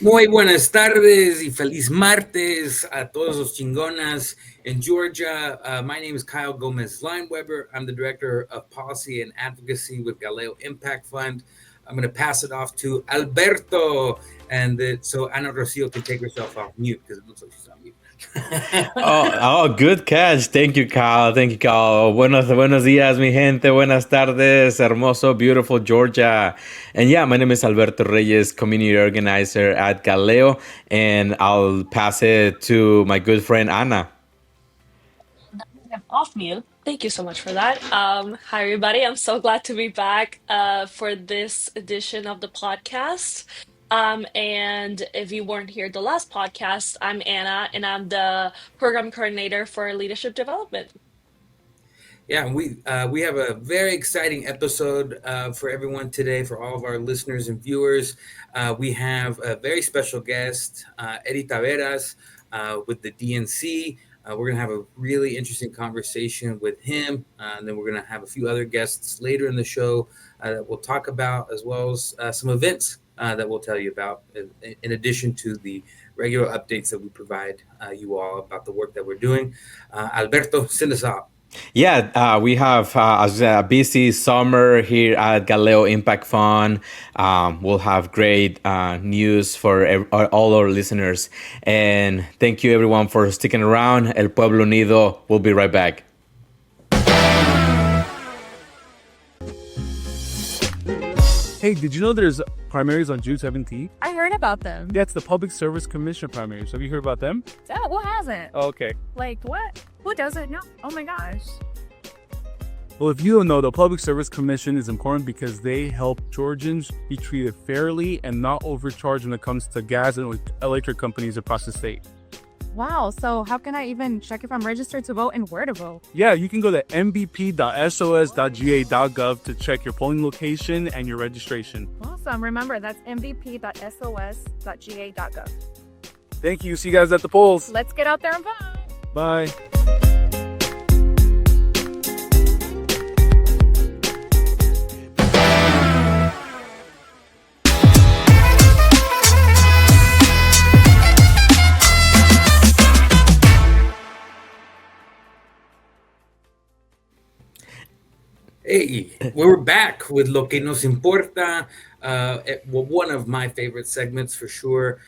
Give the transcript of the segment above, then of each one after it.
Muy buenas tardes y feliz martes a todos los chingonas in Georgia. My name is Kyle Gomez Lineweber. I'm the Director of Policy and Advocacy with Galileo Impact Fund. I'm going to pass it off to Alberto, so Ana Rocio can take herself off mute because it looks like she's on mute. Good catch. Thank you, Kyle. Thank you, Kyle. Buenos días, mi gente. Buenas tardes. Hermoso, beautiful Georgia. And yeah, my name is Alberto Reyes, community organizer at Galileo, and I'll pass it to my good friend Ana. I'm off mute. Thank you so much for that. Hi, everybody. I'm so glad to be back for this edition of the podcast. And if you weren't here the last podcast, I'm Anna, and I'm the program coordinator for leadership development. Yeah, we have a very exciting episode for everyone today, for all of our listeners and viewers. We have a very special guest, Eddie Taveras, with the DNC. We're going to have a really interesting conversation with him, and then we're going to have a few other guests later in the show that we'll talk about, as well as some events that we'll tell you about, in addition to the regular updates that we provide you all about the work that we're doing. Alberto, send us out. Yeah, we have a busy summer here at Galileo Impact Fund. We'll have great news for all our listeners. And thank you, everyone, for sticking around. El Pueblo Unido. We'll be right back. Hey, did you know there's primaries on June 17th? I heard about them. Yeah, it's the Public Service Commission primaries. Have you heard about them? Who hasn't? Oh, okay. Like, what? Who doesn't know? Oh my gosh. Well, if you don't know, the Public Service Commission is important because they help Georgians be treated fairly and not overcharged when it comes to gas and electric companies across the state. Wow, so how can I even check if I'm registered to vote and where to vote? Yeah, you can go to mvp.sos.ga.gov to check your polling location and your registration. Awesome. Remember, that's mvp.sos.ga.gov. Thank you. See you guys at the polls. Let's get out there and vote. Bye. Hey, we're back with Lo que nos importa, one of my favorite segments for sure.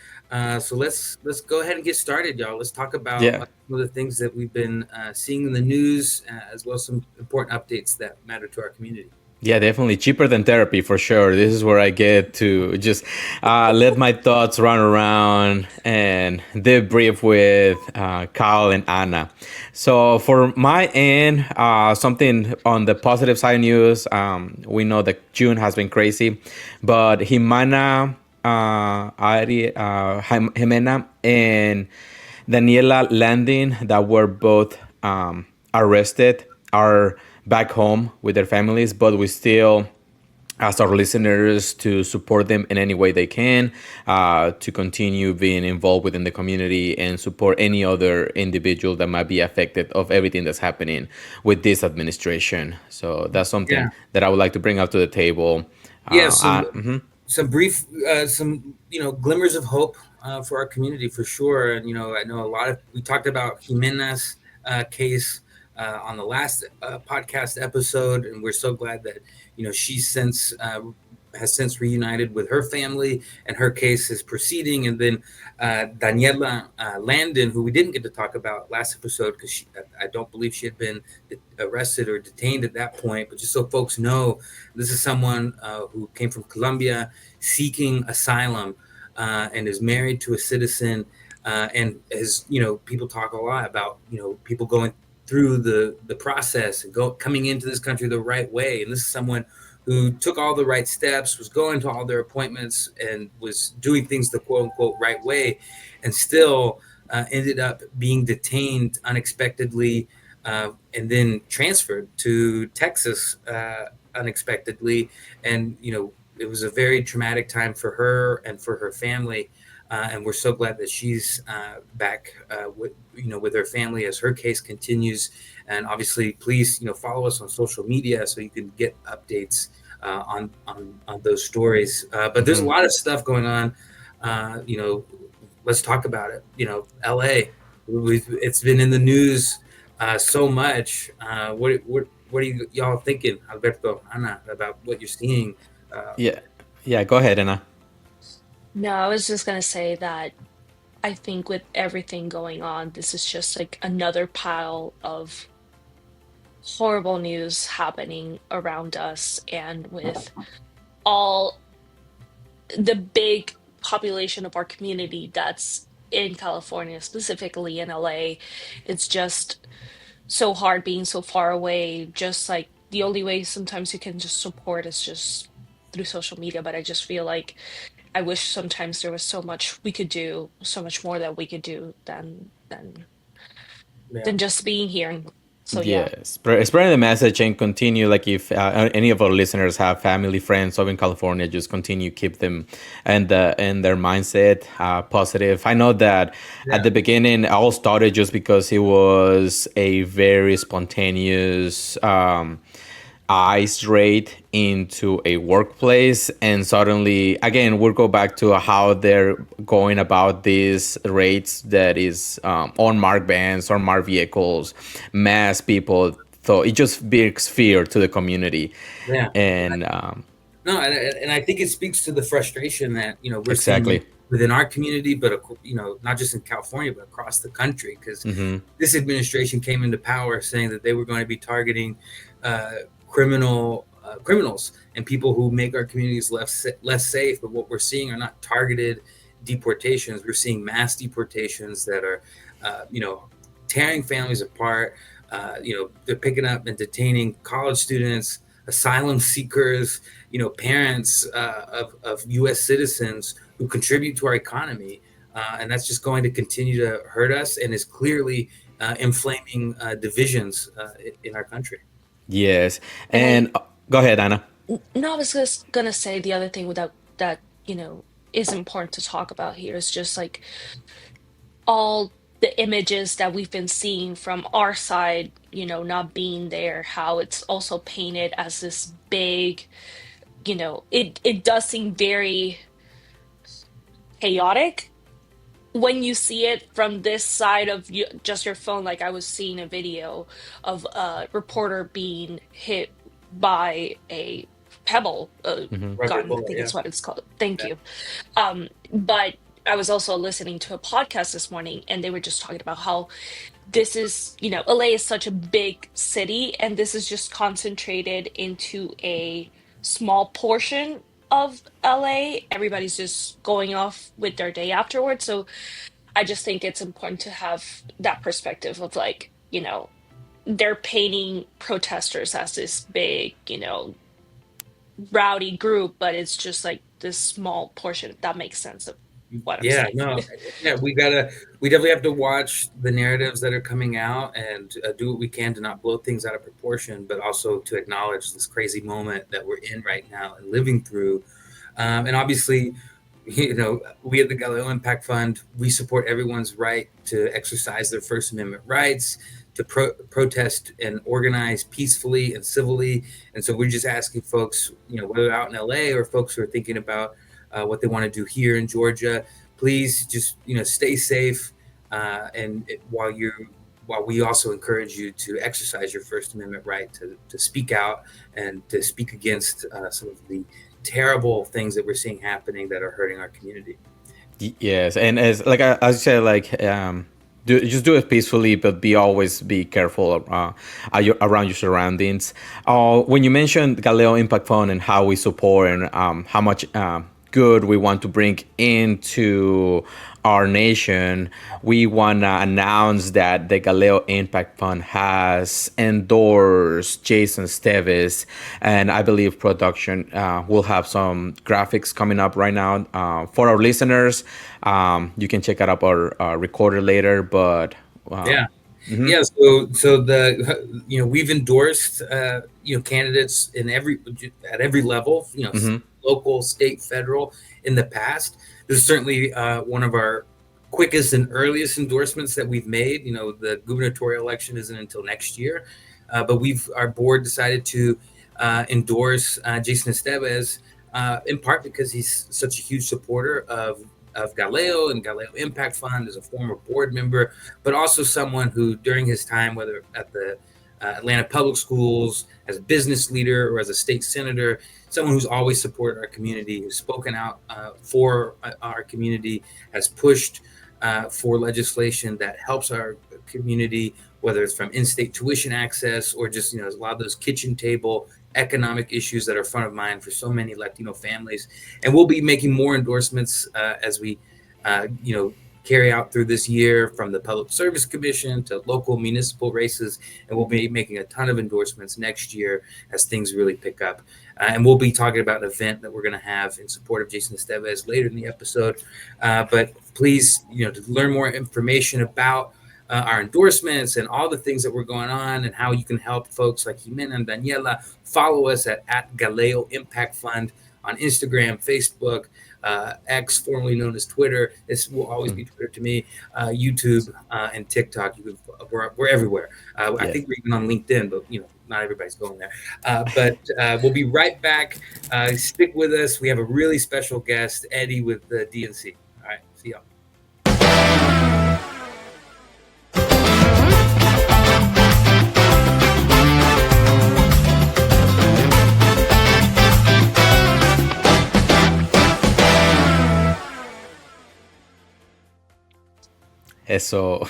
So let's go ahead and get started, y'all. Let's talk about some of the things that we've been seeing in the news, as well as some important updates that matter to our community. Yeah, definitely cheaper than therapy for sure. This is where I get to just let my thoughts run around and debrief with Kyle and Anna. So for my end, something on the positive side news, we know that June has been crazy, but Jimena and Daniela Landing, that were both arrested, are back home with their families, but we still ask our listeners to support them in any way they can, to continue being involved within the community and support any other individual that might be affected of everything that's happening with this administration. So that's something that I would like to bring up to the table. Some brief, glimmers of hope for our community for sure. And I know we talked about Jimena's case on the last podcast episode, and we're so glad that she's has since reunited with her family, and her case is proceeding. And then Daniela Landon, who we didn't get to talk about last episode because I don't believe she had been arrested or detained at that point, but just so folks know, this is someone who came from Colombia seeking asylum and is married to a citizen, and as people talk a lot about people going through the process and coming into this country the right way. And this is someone who took all the right steps, was going to all their appointments, and was doing things the quote unquote right way, and still ended up being detained unexpectedly, and then transferred to Texas unexpectedly. And it was a very traumatic time for her and for her family. And we're so glad that she's back with her family as her case continues. And obviously, please follow us on social media so you can get updates on those stories. But there's a lot of stuff going on You know, let's talk about it. You know, LA, it's been in the news so much. What are y'all thinking, Alberto, Ana, about what you're seeing? Yeah, yeah. Go ahead, Anna. No, I was just gonna say that I think with everything going on, this is just like another pile of horrible news happening around us, and with all the big population of our community that's in California, specifically in LA, it's just so hard being so far away. Just like the only way sometimes you can just support is just through social media. But I just feel like I wish sometimes there was so much we could do, so much more that we could do Yeah. than just being here. And so yeah. Yes, spreading the message and continue. Like if any of our listeners have family, friends over in California, just continue keep them and their mindset positive. I know that at Yeah. the beginning, all started just because it was a very spontaneous ice raid into a workplace, and suddenly again we'll go back to how they're going about these raids that is unmarked vans, unmarked vehicles, mass people. So it just brings fear to the community. Yeah. And No, and I think it speaks to the frustration that we're seeing exactly. within our community, but not just in California, but across the country. Because Hmm. this administration came into power saying that they were going to be targeting criminals and people who make our communities less safe. But what we're seeing are not targeted deportations. We're seeing mass deportations that are, tearing families apart. They're picking up and detaining college students, asylum seekers, parents of U.S. citizens who contribute to our economy. And that's just going to continue to hurt us and is clearly inflaming divisions in our country. Yes, And I and go ahead, Anna. no, I was just gonna say the other thing without that, is important to talk about here is just like all the images that we've been seeing from our side, not being there, how it's also painted as this big, it does seem very chaotic when you see it from this side of just your phone. Like I was seeing a video of a reporter being hit by a pebble, Hmm. Rubber gun, I bullet, think yeah. it's what it's called. Thank Yeah. you. But I was also listening to a podcast this morning, and they were just talking about how this is, LA is such a big city, and this is just concentrated into a small portion of LA. Everybody's just going off with their day afterwards. So I just think it's important to have that perspective of like, they're painting protesters as this big, rowdy group, but it's just like this small portion. If that makes sense of what I'm Yeah, saying. no, yeah, we definitely have to watch the narratives that are coming out and do what we can to not blow things out of proportion, but also to acknowledge this crazy moment that we're in right now and living through. And obviously, we at the Galileo Impact Fund, we support everyone's right to exercise their First Amendment rights, to protest and organize peacefully and civilly. And so we're just asking folks, whether out in LA or folks who are thinking about what they want to do here in Georgia, please just stay safe. While we also encourage you to exercise your First Amendment right to speak out and to speak against some of the terrible things that we're seeing happening that are hurting our community. Yes, and as like as you said, like just do it peacefully, but always be careful around your surroundings. When you mentioned Galileo Impact Fund and how we support and how much good we want to bring into our nation, we want to announce that the Galileo Impact Fund has endorsed Jason Steves, and I believe production will have some graphics coming up right now for our listeners. You can check out our recorder later, but Yeah. mhm, Yeah, so we've endorsed candidates at every level, mhm. local, state, federal in the past. This is certainly one of our quickest and earliest endorsements that we've made. The gubernatorial election isn't until next year, but our board decided to endorse Jason Esteves in part because he's such a huge supporter of of Galileo and Galileo Impact Fund, as a former board member, but also someone who, during his time, whether at the Atlanta Public Schools, as a business leader, or as a state senator, someone who's always supported our community, who's spoken out for our community, has pushed for legislation that helps our community, whether it's from in-state tuition access or just, a lot of those kitchen table economic issues that are front of mind for so many Latino families. And we'll be making more endorsements as we, carry out through this year, from the Public Service Commission to local municipal races. And we'll be making a ton of endorsements next year as things really pick up. And we'll be talking about an event that we're going to have in support of Jason Estevez later in the episode. But please, to learn more information about our endorsements and all the things that were going on and how you can help folks like Jimena and Daniela, follow us at Galileo Impact Fund on Instagram, Facebook, X, formerly known as Twitter. This will always be Twitter to me, YouTube, and TikTok. We're everywhere. I think we're even on LinkedIn, but not everybody's going there. But we'll be right back. Stick with us. We have a really special guest, Eddie with the DNC. All right, see y'all. Eso.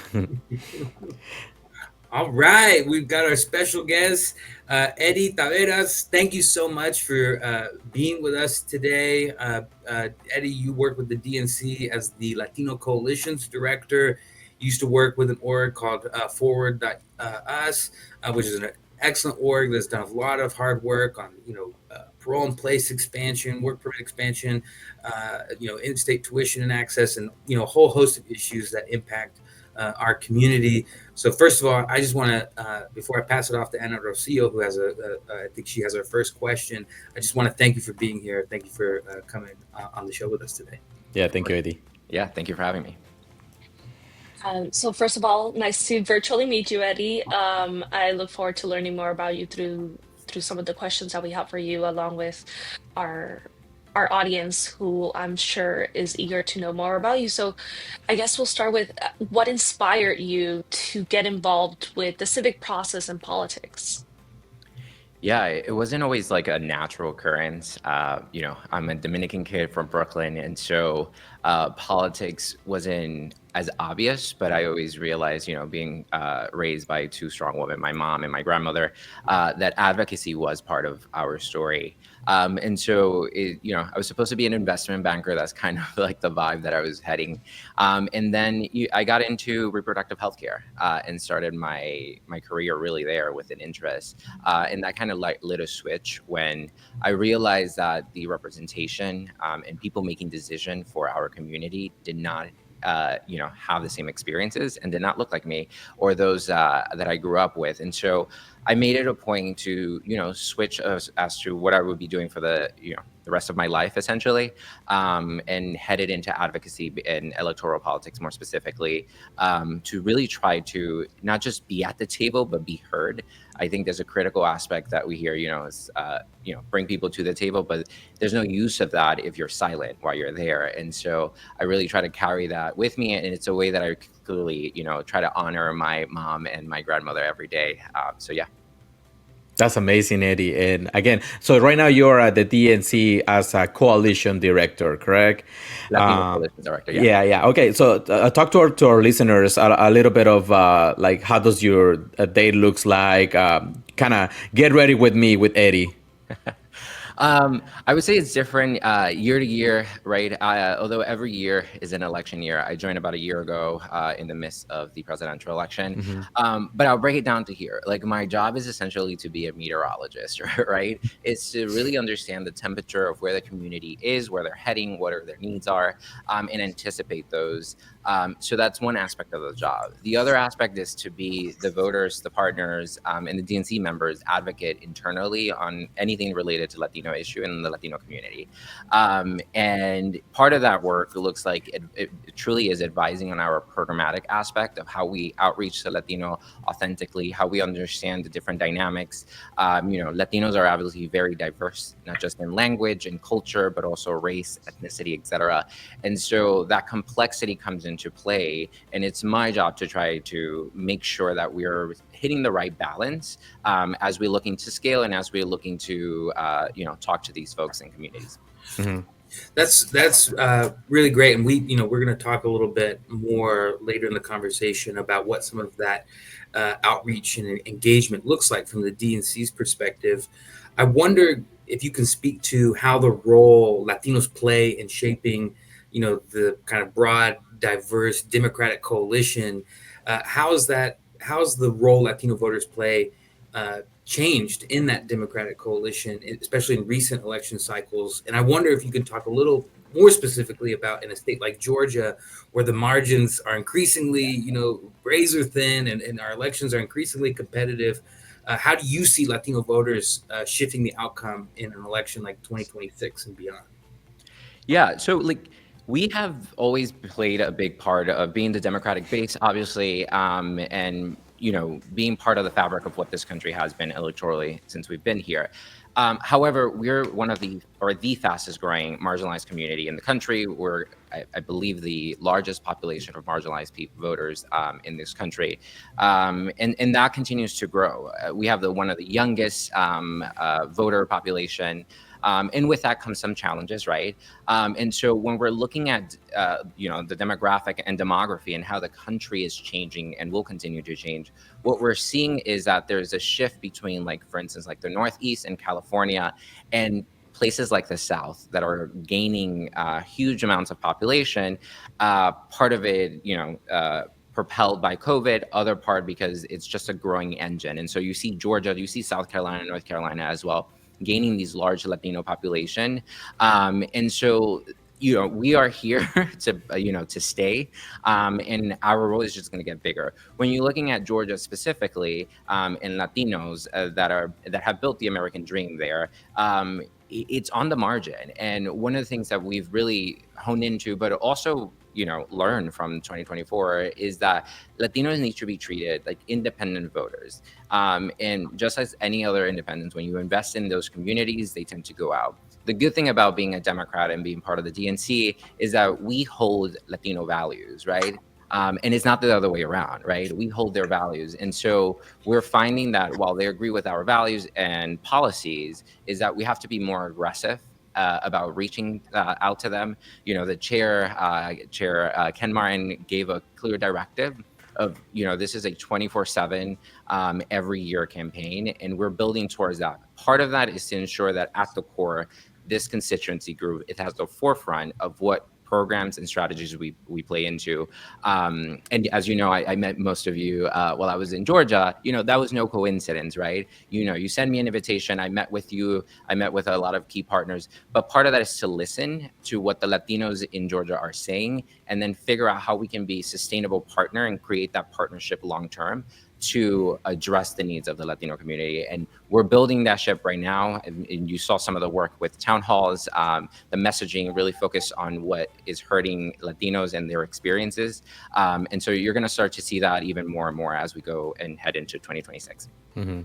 All right, we've got our special guest, Eddie Taveras. Thank you so much for being with us today. Eddie, you work with the DNC as the Latino Coalitions Director. You used to work with an org called Forward.us, which is an excellent org that's done a lot of hard work on, parole in place expansion, work permit expansion, in-state tuition and access, and, a whole host of issues that impact our community. So first of all, I just want to, before I pass it off to Ana Rocio, who has I think she has our first question, I just want to thank you for being here. Thank you for coming on the show with us today. Yeah, thank you, Eddie. Yeah, thank you for having me. So first of all, nice to virtually meet you, Eddie. I look forward to learning more about you through some of the questions that we have for you, along with our audience, who I'm sure is eager to know more about you. So I guess we'll start with what inspired you to get involved with the civic process and politics? Yeah, it wasn't always like a natural occurrence. I'm a Dominican kid from Brooklyn, and so politics wasn't as obvious, but I always realized, being raised by two strong women, my mom and my grandmother, that advocacy was part of our story. And so, I was supposed to be an investment banker. That's kind of like the vibe that I was heading. And then I got into reproductive healthcare and started my career really there with an interest. And that kind of lit a switch when I realized that the representation and people making decision for our community did not have the same experiences and did not look like me or those that I grew up with. And so I made it a point to, switch as to what I would be doing for the rest of my life, essentially, and headed into advocacy and electoral politics more specifically, to really try to not just be at the table, but be heard. I think there's a critical aspect that we hear, is, bring people to the table, but there's no use of that if you're silent while you're there. And so I really try to carry that with me. And it's a way that I clearly, try to honor my mom and my grandmother every day. So, yeah. That's amazing, Eddie. And again, so right now you're at the DNC as a coalition director, correct? Latino coalition director, yeah. Yeah. Okay, so talk to our listeners a little bit of like how does your day looks like? Kind of get ready with me with Eddie. I would say it's different year to year, right? Although every year is an election year. I joined about a year ago in the midst of the presidential election. Mm-hmm. But I'll break it down to here. Like, my job is essentially to be a meteorologist, right? It's to really understand the temperature of where the community is, where they're heading, what their needs are, and anticipate those. So that's one aspect of the job. The other aspect is to be the voters, the partners, and the DNC members advocate internally on anything related to Latino Latino issue and the Latino community. And part of that work looks like it truly is advising on our programmatic aspect of how we outreach to Latino authentically, how we understand the different dynamics. Latinos are obviously very diverse, not just in language and culture, but also race, ethnicity, etc. And so that complexity comes into play, and it's my job to try to make sure that we're hitting the right balance as we're looking to scale and as we're looking to talk to these folks and communities. Mm-hmm. That's really great, and we're going to talk a little bit more later in the conversation about what some of that outreach and engagement looks like from the DNC's perspective. I wonder if you can speak to how the role Latinos play in shaping, the kind of broad, diverse Democratic coalition. How's the role Latino voters play changed in that Democratic coalition, especially in recent election cycles? And I wonder if you can talk a little more specifically about in a state like Georgia, where the margins are increasingly, razor thin, and our elections are increasingly competitive. How do you see Latino voters shifting the outcome in an election like 2026 and beyond? Yeah, so we have always played a big part of being the Democratic base, obviously, and being part of the fabric of what this country has been electorally since we've been here. However, we're one of the fastest growing marginalized community in the country. We're, I believe, the largest population of marginalized voters in this country. And that continues to grow. We have one of the youngest voter population. And with that comes some challenges, right? And so when we're looking at, the demographic and demography and how the country is changing and will continue to change, what we're seeing is that there's a shift between, for instance, the Northeast and California and places like the South that are gaining huge amounts of population. Part of it, propelled by COVID, other part because it's just a growing engine. And so you see Georgia, you see South Carolina, North Carolina as well, gaining these large Latino population. And so, we are here to stay, and our role is just going to get bigger. When you're looking at Georgia specifically, and Latinos that have built the American dream there, it's on the margin. And one of the things that we've really honed into, but also learn from 2024, is that Latinos need to be treated like independent voters. And just as any other independents, when you invest in those communities, they tend to go out. The good thing about being a Democrat and being part of the DNC is that we hold Latino values, right? And it's not the other way around, right? We hold their values. And so we're finding that while they agree with our values and policies, is that we have to be more aggressive about reaching out to them. The chair Ken Martin gave a clear directive of, this is a 24/7 every year campaign, and we're building towards that. Part of that is to ensure that at the core, this constituency group, it has the forefront of what programs and strategies we play into. And as you know, I met most of you while I was in Georgia. That was no coincidence, right? You send me an invitation, I met with you, I met with a lot of key partners, but part of that is to listen to what the Latinos in Georgia are saying, and then figure out how we can be a sustainable partner and create that partnership long-term to address the needs of the Latino community. And we're building that ship right now. And you saw some of the work with town halls, the messaging really focused on what is hurting Latinos and their experiences. And so you're going to start to see that even more and more as we go and head into 2026. Mm-hmm.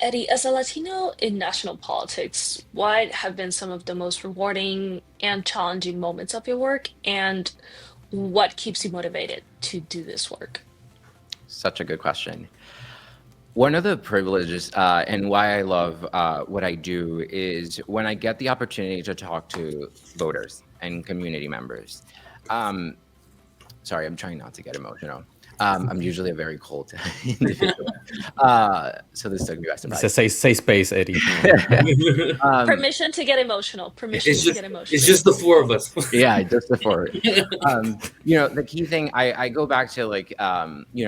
Eddie, as a Latino in national politics, what have been some of the most rewarding and challenging moments of your work, and what keeps you motivated to do this work? Such a good question. One of the privileges and why I love what I do is when I get the opportunity to talk to voters and community members. Sorry, I'm trying not to get emotional. I'm usually a very cold individual. So this took me by surprise. It's a safe space, Eddie. Permission to get emotional. It's just the four of us. Yeah, just the four. The key thing, I go back to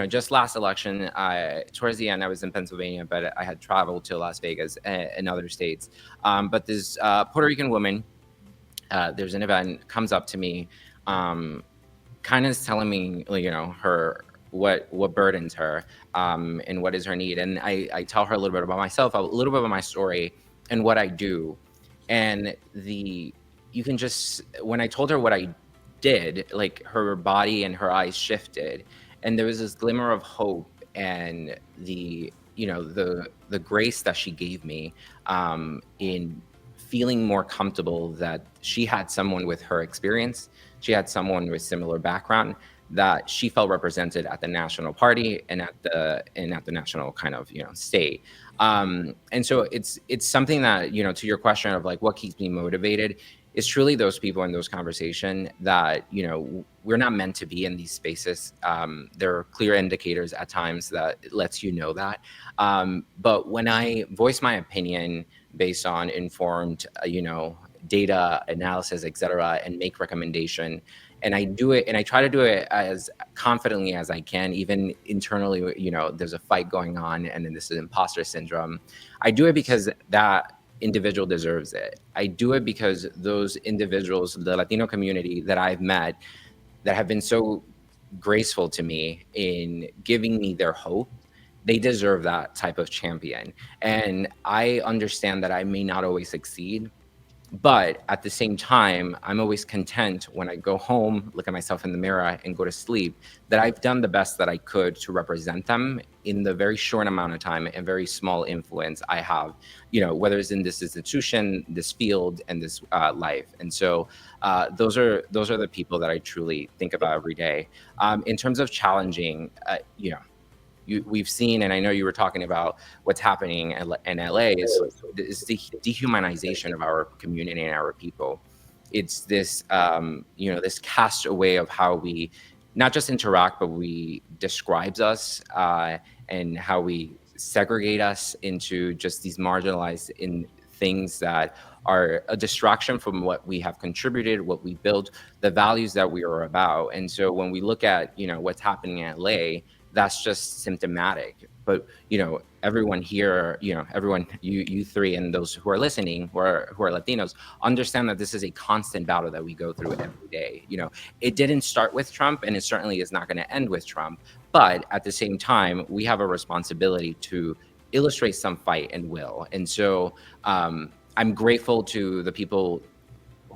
just last election, towards the end, I was in Pennsylvania, but I had traveled to Las Vegas and other states. But this Puerto Rican woman, there's an event, comes up to me, kind of telling me, what burdens her, and what is her need. And I tell her a little bit about myself, a little bit about my story and what I do. And you can just, when I told her what I did, like her body and her eyes shifted, and there was this glimmer of hope, and the grace that she gave me, in feeling more comfortable that she had someone with her experience, she had someone with similar background, that she felt represented at the national party and at the national kind of state. And so it's something that, to your question of like what keeps me motivated, it's truly those people in those conversations that we're not meant to be in these spaces. There are clear indicators at times that lets that. But when I voice my opinion based on informed, data analysis, et cetera, and make recommendation, and I do it, and I try to do it as confidently as I can, even internally, there's a fight going on, and then this is imposter syndrome. I do it because that individual deserves it. I do it because those individuals, the Latino community that I've met, that have been so graceful to me in giving me their hope, they deserve that type of champion. And I understand that I may not always succeed, but at the same time, I'm always content when I go home, look at myself in the mirror, and go to sleep, that I've done the best that I could to represent them in the very short amount of time and very small influence I have, whether it's in this institution, this field, and this life. And so those are the people that I truly think about every day. In terms of challenging, we've seen, and I know you were talking about what's happening in LA, is the dehumanization of our community and our people. It's this, this cast away of how we not just interact, but we describes us, and how we segregate us into just these marginalized in things that are a distraction from what we have contributed, what we built, the values that we are about. And so when we look at, what's happening in LA, that's just symptomatic. But everyone here, everyone, you three and those who are listening, who are Latinos, understand that this is a constant battle that we go through every day. It didn't start with Trump, and it certainly is not going to end with Trump. But at the same time, we have a responsibility to illustrate some fight and will. And so I'm grateful to the people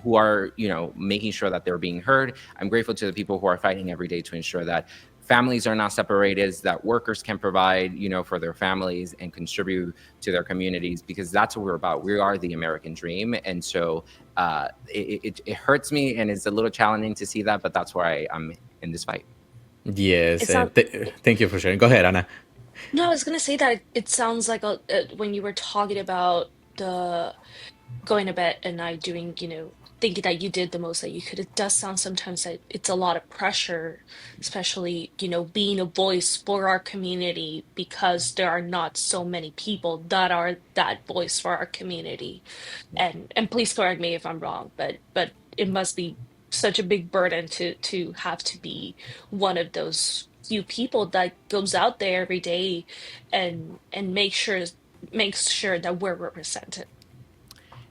who are, making sure that they're being heard. I'm grateful to the people who are fighting every day to ensure that families are not separated, that workers can provide, for their families and contribute to their communities, because that's what we're about. We are the American dream. And so it hurts me, and it's a little challenging to see that, but that's why I'm in this fight. Yes. Thank you for sharing. Go ahead, Anna. No, I was gonna say that it sounds like when you were talking about the going to bed and not doing, thinking that you did the most that you could. It does sound sometimes that it's a lot of pressure, especially, being a voice for our community, because there are not so many people that are that voice for our community. And please correct me if I'm wrong, but it must be such a big burden to have to be one of those few people that goes out there every day and makes sure that we're represented.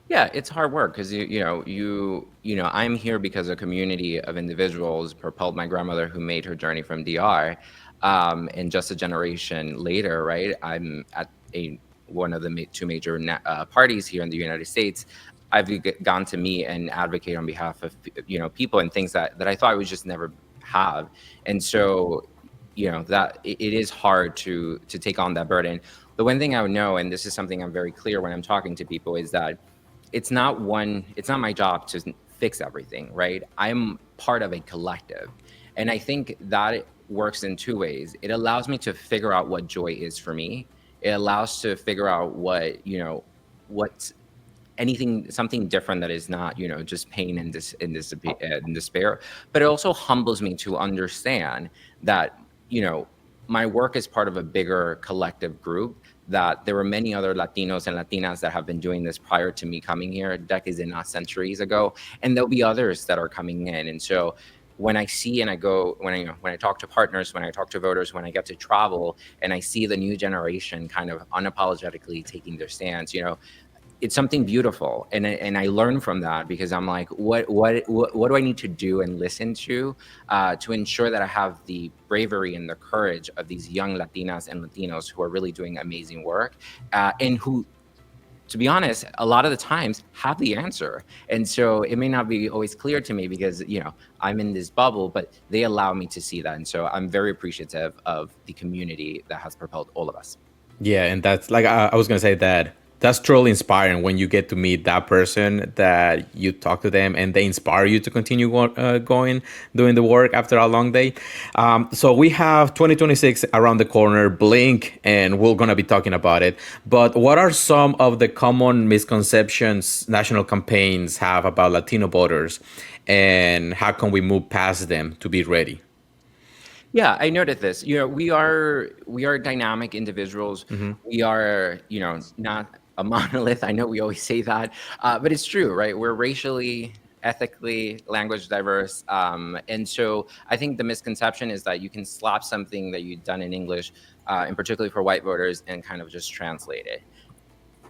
Yeah, it's hard work because I'm here because a community of individuals propelled my grandmother, who made her journey from DR, and just a generation later, right? I'm at one of the two major parties here in the United States. I've gone to meet and advocate on behalf of people and things that I thought I would just never have, and so that it is hard to take on that burden. The one thing I would know, and this is something I'm very clear when I'm talking to people, is that it's not my job to fix everything, right? I'm part of a collective. And I think that works in two ways. It allows me to figure out what joy is for me. It allows to figure out what's something different that is not, just pain and despair. But it also humbles me to understand that, my work is part of a bigger collective group, that there were many other Latinos and Latinas that have been doing this prior to me coming here decades and not centuries ago. And there'll be others that are coming in. And so when I see and I go, when I talk to partners, when I talk to voters, when I get to travel and I see the new generation kind of unapologetically taking their stance, it's something beautiful, and I learn from that, because I'm like, what do I need to do and listen to ensure that I have the bravery and the courage of these young Latinas and Latinos who are really doing amazing work, and who, to be honest, a lot of the times have the answer. And so it may not be always clear to me, because, I'm in this bubble, but they allow me to see that. And so I'm very appreciative of the community that has propelled all of us. Yeah, and that's like I was gonna say that that's truly inspiring when you get to meet that person that you talk to them and they inspire you to continue going doing the work after a long day. So we have 2026 around the corner, blink, and we're gonna be talking about it. But what are some of the common misconceptions national campaigns have about Latino voters, and how can we move past them to be ready? Yeah, I noted this. We are dynamic individuals. We are, not a monolith. I know we always say that, but it's true, right? We're racially, ethically, language diverse, and so I think the misconception is that you can slap something that you've done in English, and particularly for white voters, and kind of just translate it.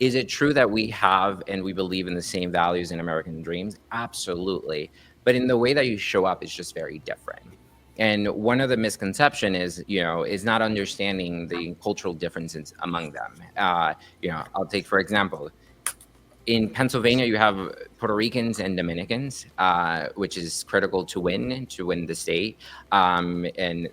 Is it true that we have and we believe in the same values and American dreams? Absolutely. But in the way that you show up, it's just very different. And one of the misconception is not understanding the cultural differences among them. I'll take, for example, in Pennsylvania, you have Puerto Ricans and Dominicans, which is critical to win the state. And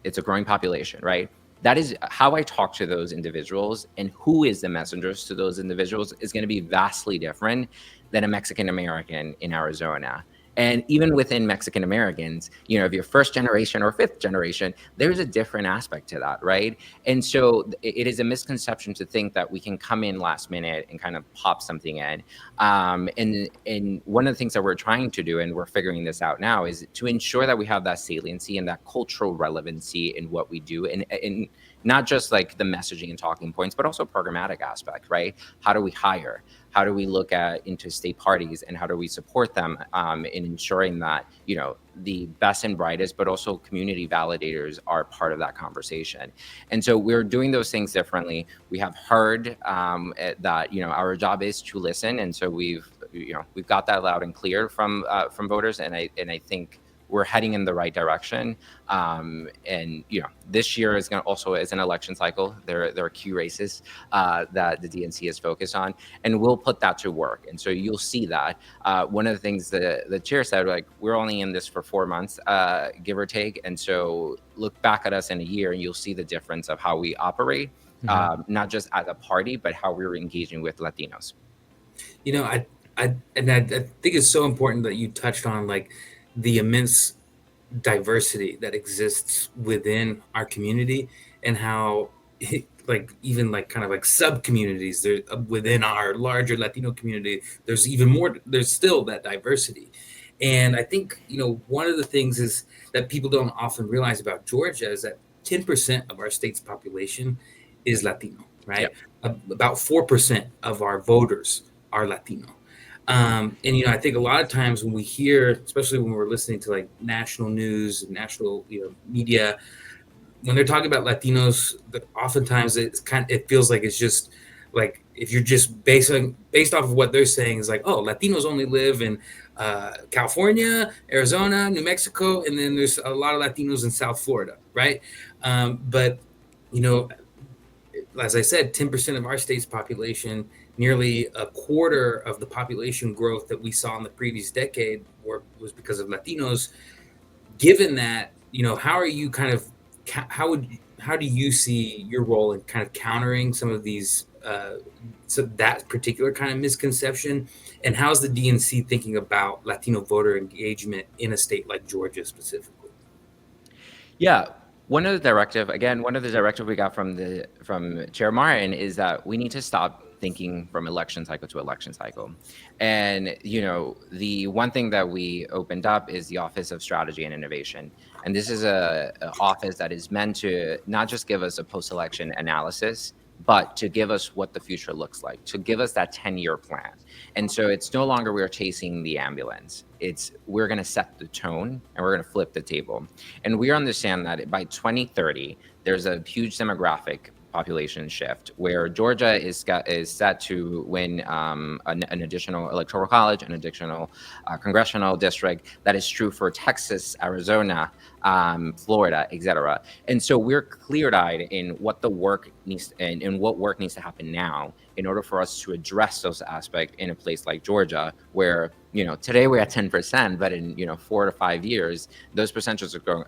it's a growing population, right? That is how I talk to those individuals, and who is the messengers to those individuals is going to be vastly different than a Mexican American in Arizona. And even within Mexican Americans, if you're first generation or fifth generation, there's a different aspect to that, right? And so it is a misconception to think that we can come in last minute and kind of pop something in. And one of the things that we're trying to do, and we're figuring this out now, is to ensure that we have that saliency and that cultural relevancy in what we do, and not just like the messaging and talking points, but also programmatic aspect, right? How do we hire? How do we look at interstate parties, and how do we support them in ensuring that, the best and brightest, but also community validators are part of that conversation? And so we're doing those things differently. We have heard that, our job is to listen. And so we've got that loud and clear from voters. And I think we're heading in the right direction. And this year is going to also, as an election cycle, there are key races that the DNC is focused on, and we'll put that to work. And so you'll see that. One of the things the chair said, like, we're only in this for 4 months, give or take. And so look back at us in a year, and you'll see the difference of how we operate, not just as a party, but how we're engaging with Latinos. I think it's so important that you touched on, like, the immense diversity that exists within our community, and how even kind of like sub communities there within our larger Latino community, there's even more, there's still that diversity. And I think, one of the things is that people don't often realize about Georgia is that 10% of our state's population is Latino, right? Yep. About 4% of our voters are Latino. And, I think a lot of times when we hear, especially when we're listening to like national news and national, media, when they're talking about Latinos, oftentimes it feels like it's just like, if you're just based off of what they're saying, is like, oh, Latinos only live in California, Arizona, New Mexico, and then there's a lot of Latinos in South Florida, right? But, as I said, 10% of our state's population, nearly a quarter of the population growth that we saw in the previous decade was because of Latinos. Given that, how are you how do you see your role in kind of countering some of these, that particular kind of misconception? And how's the DNC thinking about Latino voter engagement in a state like Georgia specifically? Yeah. One of the directive we got from Chair Martin is that we need to stop thinking from election cycle to election cycle. And, the one thing that we opened up is the Office of Strategy and Innovation. And this is a office that is meant to not just give us a post-election analysis, but to give us what the future looks like, to give us that 10-year plan. And so it's no longer we're chasing the ambulance. It's we're going to set the tone, and we're going to flip the table. And we understand that by 2030, there's a huge demographic population shift, where Georgia is set to win an additional electoral college, an additional congressional district. That is true for Texas, Arizona, Florida, etc. And so we're clear-eyed in what the work needs and what work needs to happen now in order for us to address those aspects in a place like Georgia, where today we're at 10%, but in 4 to 5 years, those percentages are growing.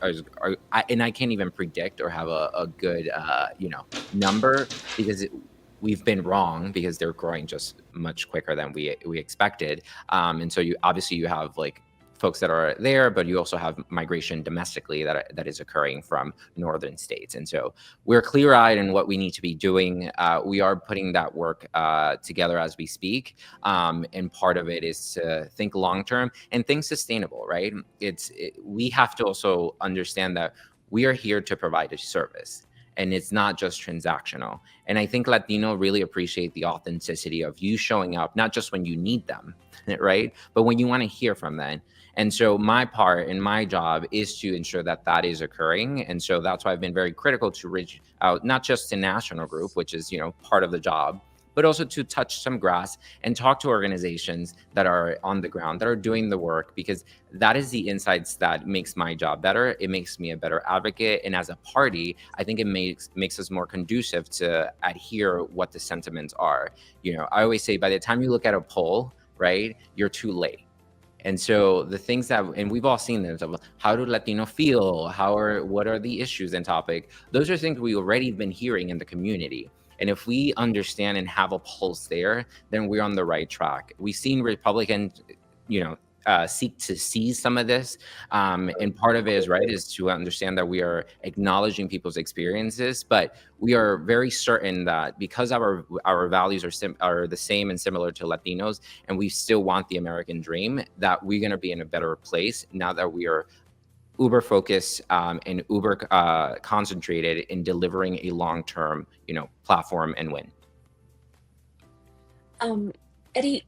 And I can't even predict or have a good number, because we've been wrong, because they're growing just much quicker than we expected. And so you have like folks that are there, but you also have migration domestically that is occurring from northern states. And so we're clear-eyed in what we need to be doing. We are putting that work together as we speak. And part of it is to think long-term and think sustainable, right? We have to also understand that we are here to provide a service, and it's not just transactional. And I think Latino really appreciate the authenticity of you showing up, not just when you need them, right? But when you want to hear from them. And so my part and my job is to ensure that that is occurring. And so that's why I've been very critical to reach out, not just to national group, which is, part of the job, but also to touch some grass and talk to organizations that are on the ground, that are doing the work, because that is the insights that makes my job better. It makes me a better advocate. And as a party, I think it makes us more conducive to adhere what the sentiments are. I always say, by the time you look at a poll, right, you're too late. And so the things and we've all seen this, of how do Latino feel? What are the issues and topic? Those are things we already been hearing in the community. And if we understand and have a pulse there, then we're on the right track. We've seen Republicans, seek to seize some of this. And part of it is to understand that we are acknowledging people's experiences, but we are very certain that because our values are the same and similar to Latinos, and we still want the American dream, that we're going to be in a better place now that we are uber focused and uber concentrated in delivering a long-term, platform and win. Eddie,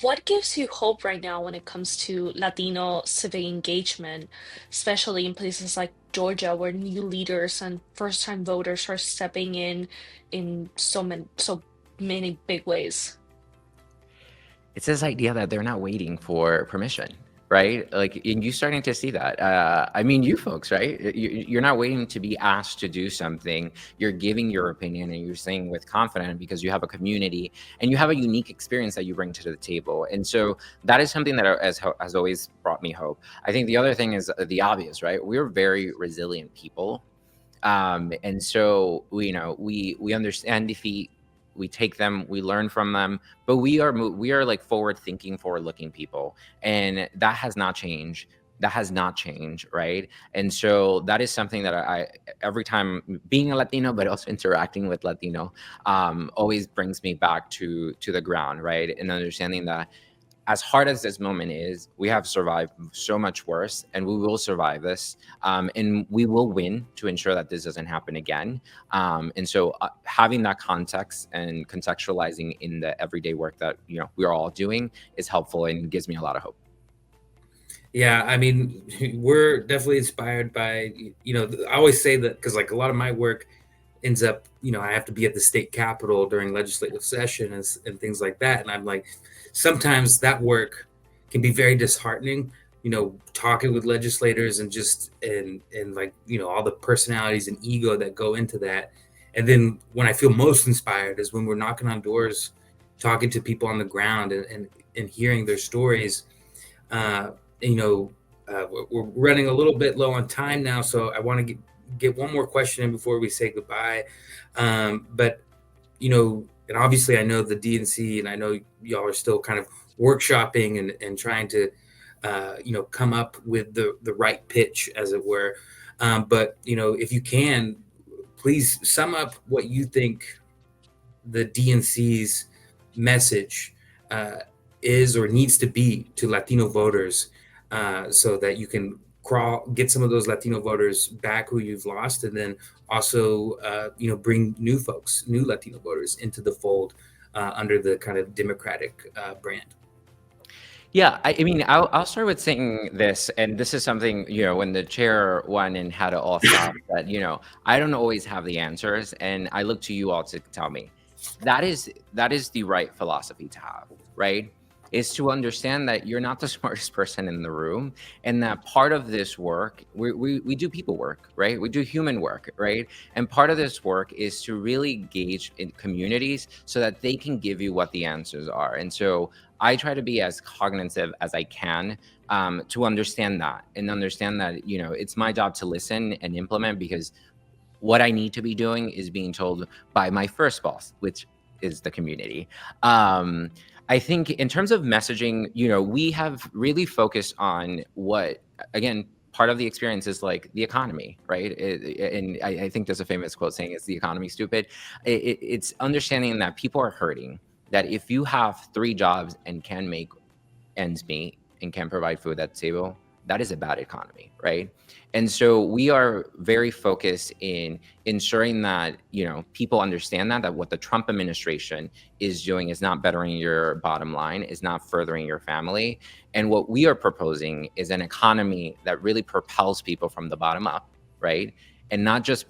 what gives you hope right now when it comes to Latino civic engagement, especially in places like Georgia, where new leaders and first-time voters are stepping in so many big ways? It's this idea that they're not waiting for permission, right? Like, and you starting to see that. You folks, right? You're not waiting to be asked to do something. You're giving your opinion, and you're saying with confidence, because you have a community and you have a unique experience that you bring to the table. And so that is something that has always brought me hope. I think the other thing is the obvious, right? We're very resilient people. And so, we understand defeat. We take them, we learn from them, but we are like forward-thinking, forward-looking people, and that has not changed. Right? And so that is something that I every time, being a Latino, but also interacting with Latino, always brings me back to the ground, right? And understanding that, as hard as this moment is, we have survived so much worse, and we will survive this, and we will win to ensure that this doesn't happen again. And so having that context and contextualizing in the everyday work that we are all doing is helpful and gives me a lot of hope. Yeah, we're definitely inspired by, I always say that because like a lot of my work ends up, I have to be at the state capitol during legislative session and things like that. And I'm like, sometimes that work can be very disheartening, talking with legislators and just, and like, all the personalities and ego that go into that. And then when I feel most inspired is when we're knocking on doors, talking to people on the ground and hearing their stories. We're running a little bit low on time now, so I want to get one more question in before we say goodbye. But and obviously I know the DNC, and I know y'all are still kind of workshopping and trying to come up with the right pitch, as it were. But if you can, please sum up what you think the DNC's message is or needs to be to Latino voters, so that you can get some of those Latino voters back who you've lost, and then also bring new Latino voters into the fold under the kind of Democratic brand. Yeah, I mean, I'll start with saying this, and this is something, when the chair won and had it all stop, that, I don't always have the answers, and I look to you all to tell me. That is the right philosophy to have, right? Is to understand that you're not the smartest person in the room, and that part of this work, we do people work, right? We do human work, right? And part of this work is to really engage in communities so that they can give you what the answers are. And so I try to be as cognitive as I can, to understand that, and understand that, it's my job to listen and implement, because what I need to be doing is being told by my first boss, which is the community. I think in terms of messaging, we have really focused on what, again, part of the experience is like the economy, right? And I think there's a famous quote saying, "Is the economy stupid?" It's understanding that people are hurting, that if you have 3 jobs and can make ends meet and can provide food at the table, that is a bad economy, right? And so we are very focused in ensuring that, people understand that what the Trump administration is doing is not bettering your bottom line, is not furthering your family. And what we are proposing is an economy that really propels people from the bottom up, right? And not just,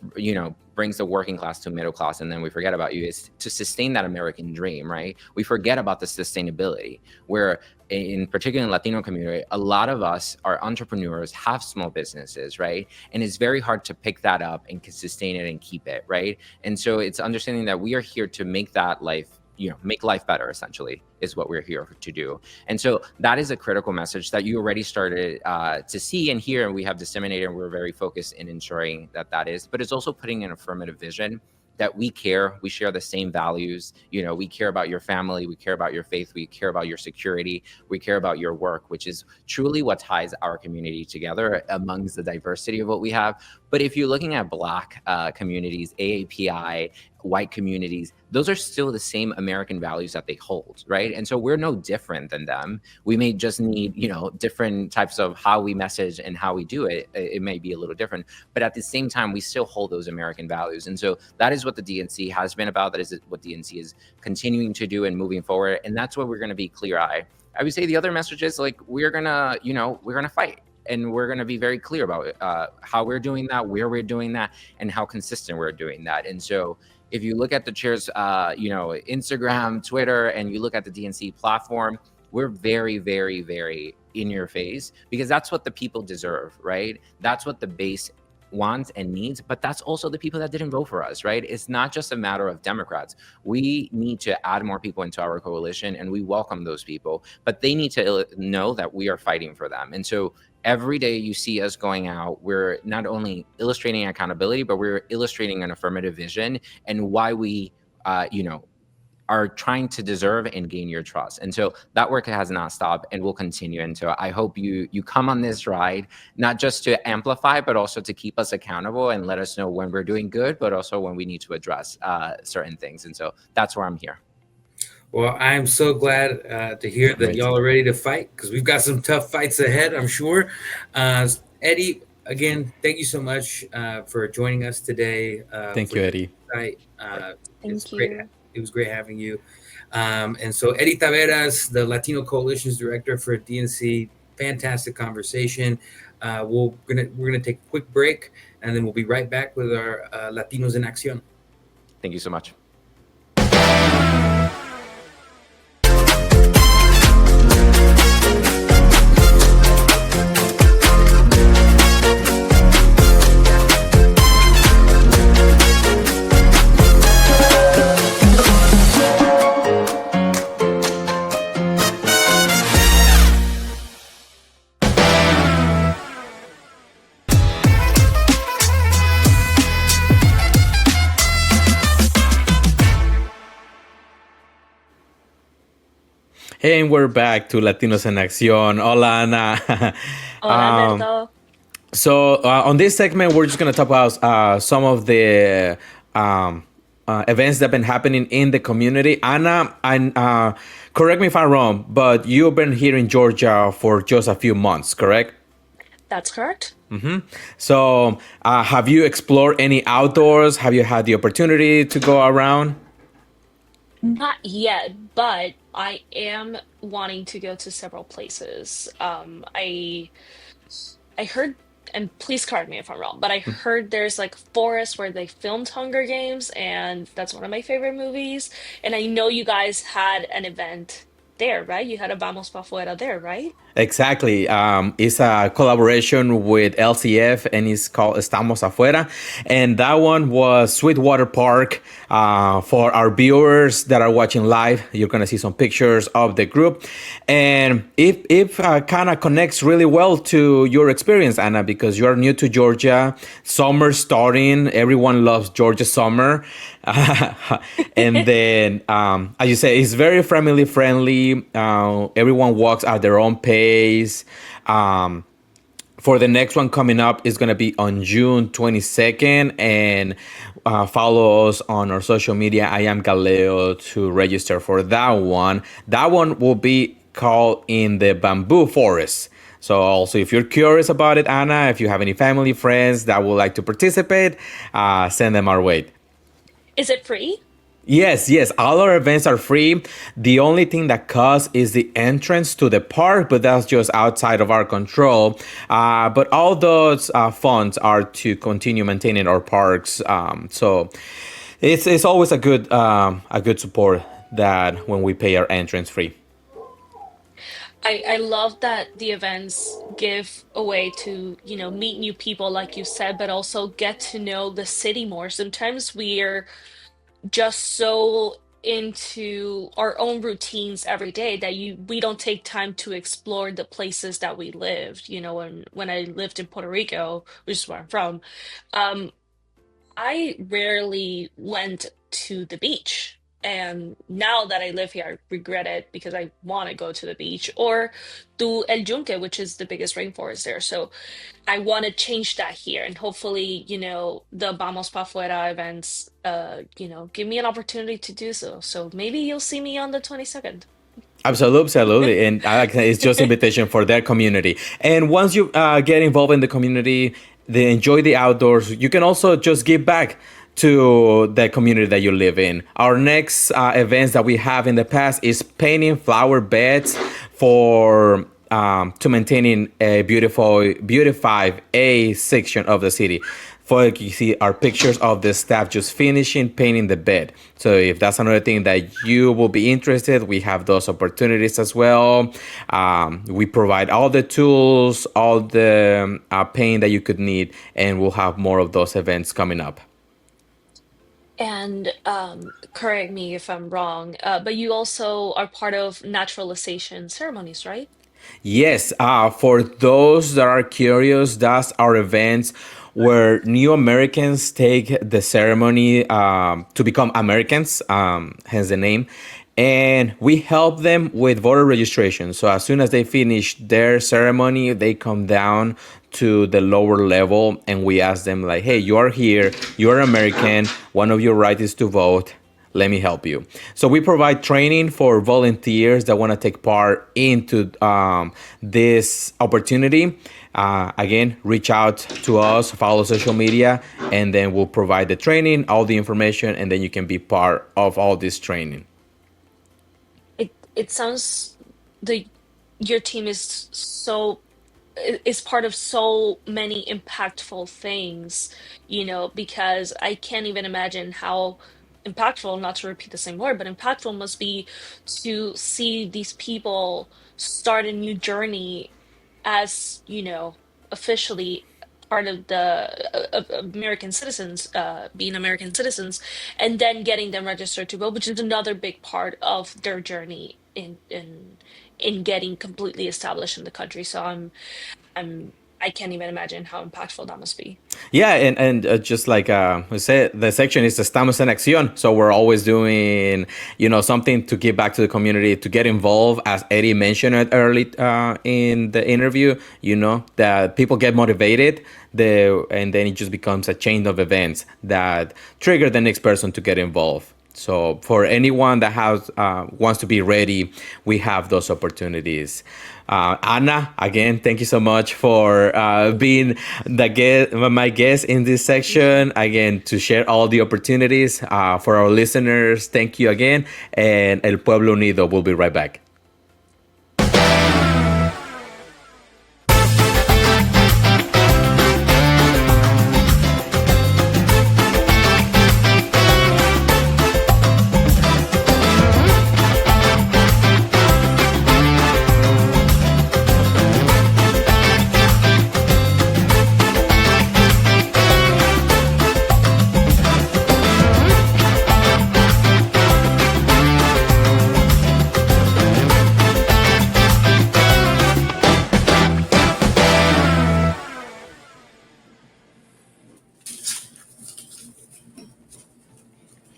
brings the working class to middle class and then we forget about you, is to sustain that American dream, right? We forget about the sustainability, where in particular in Latino community, a lot of us are entrepreneurs, have small businesses, right? And it's very hard to pick that up and sustain it and keep it, right? And so it's understanding that we are here to make that life, make life better, essentially, is what we're here to do. And so that is a critical message that you already started to see and hear, and we have disseminated, and we're very focused in ensuring that that is. But it's also putting an affirmative vision that we care, we share the same values, we care about your family, we care about your faith, we care about your security, we care about your work, which is truly what ties our community together amongst the diversity of what we have. But if you're looking at Black communities, AAPI, white communities, those are still the same American values that they hold, right? And so we're no different than them. We may just need, different types of how we message and how we do it. It may be a little different, but at the same time, we still hold those American values. And so that is what the DNC has been about. That is what DNC is continuing to do and moving forward. And that's what we're going to be clear-eyed. I would say the other message is like, we're going to fight. And we're going to be very clear about how we're doing that, where we're doing that, and how consistent we're doing that. And so if you look at the chair's, Instagram, Twitter, and you look at the DNC platform, we're very, very, very in your face, because that's what the people deserve, right? That's what the base wants and needs, but that's also the people that didn't vote for us, right? It's not just a matter of Democrats. We need to add more people into our coalition, and we welcome those people, but they need to know that we are fighting for them. And so every day you see us going out, we're not only illustrating accountability, but we're illustrating an affirmative vision and why we, are trying to deserve and gain your trust. And so that work has not stopped and will continue. And so I hope you come on this ride, not just to amplify, but also to keep us accountable and let us know when we're doing good, but also when we need to address certain things. And so that's where I'm here. Well, I'm so glad to hear that y'all are ready to fight, because we've got some tough fights ahead, I'm sure. Eddie, again, thank you so much for joining us today. Thank you, Eddie. Thank you. Great. It was great having you. And so Eddie Taveras, the Latino Coalition's director for DNC, fantastic conversation. We're gonna take a quick break, and then we'll be right back with our Latinos in Acción. Thank you so much. Hey, and we're back to Latinos en Acción. Hola, Ana. Hola, Alberto. So on this segment, we're just going to talk about some of the events that have been happening in the community. Ana, correct me if I'm wrong, but you've been here in Georgia for just a few months, correct? That's correct. Mm-hmm. So have you explored any outdoors? Have you had the opportunity to go around? Not yet, but I am wanting to go to several places. I heard, and please correct me if I'm wrong, but I heard there's like forests where they filmed Hunger Games, and that's one of my favorite movies. And I know you guys had an event there, right? You had a Vamos Pa Fuera there, right? Exactly. It's a collaboration with LCF and it's called Estamos Afuera. And that one was Sweetwater Park. For our viewers that are watching live, you're going to see some pictures of the group. And it kind of connects really well to your experience, Anna, because you're new to Georgia. Summer starting. Everyone loves Georgia summer. And then, as you say, it's very family friendly. Everyone walks at their own pace. For the next one coming up is going to be on June 22nd. And follow us on our social media. I am Galeo to register for that one. That one will be called in the bamboo forest. So also, if you're curious about it, Anna, if you have any family, friends that would like to participate, send them our way. Is it free? Yes, yes. All our events are free. The only thing that costs is the entrance to the park, but that's just outside of our control. But all those funds are to continue maintaining our parks. So it's always a good support that when we pay our entrance fee. I love that the events give a way to, meet new people, like you said, but also get to know the city more. Sometimes we're just so into our own routines every day that we don't take time to explore the places that we lived. When I lived in Puerto Rico, which is where I'm from, um, I rarely went to the beach. And now that I live here, I regret it because I want to go to the beach or to El Yunque, which is the biggest rainforest there. So I want to change that here. And hopefully, the Vamos Pa Fuera events, give me an opportunity to do so. So maybe you'll see me on the 22nd. Absolutely, absolutely. And I like it's just invitation for their community. And once you get involved in the community, they enjoy the outdoors. You can also just give back to the community that you live in. Our next events that we have in the past is painting flower beds for to maintaining a beautified a section of the city. For you see our pictures of the staff just finishing painting the bed. So if that's another thing that you will be interested, we have those opportunities as well. We provide all the tools, all the paint that you could need, and we'll have more of those events coming up. And correct me if I'm wrong, but you also are part of naturalization ceremonies, right? Yes, for those that are curious, that's our events where new Americans take the ceremony to become Americans, hence the name. And we help them with voter registration. So as soon as they finish their ceremony, they come down to the lower level and we ask them like, hey, you are here, you're American, one of your rights is to vote. Let me help you. So we provide training for volunteers that want to take part into this opportunity. Again, reach out to us, follow social media, and then we'll provide the training, all the information, and then you can be part of all this training. It sounds the your team is part of so many impactful things, because I can't even imagine how impactful, not to repeat the same word, but impactful must be to see these people start a new journey as, officially part of of American citizens, being American citizens, and then getting them registered to vote, which is another big part of their journey in getting completely established in the country. So I'm I can't even imagine how impactful that must be. Yeah, and just like we said, the section is Estamos en Acción. So we're always doing, something to give back to the community, to get involved. As Eddie mentioned it early in the interview, that people get motivated, and then it just becomes a chain of events that trigger the next person to get involved. So for anyone that has wants to be ready, we have those opportunities. Anna, again, thank you so much for being my guest in this section. Again, to share all the opportunities for our listeners. Thank you again, and El Pueblo Unido. We'll be right back.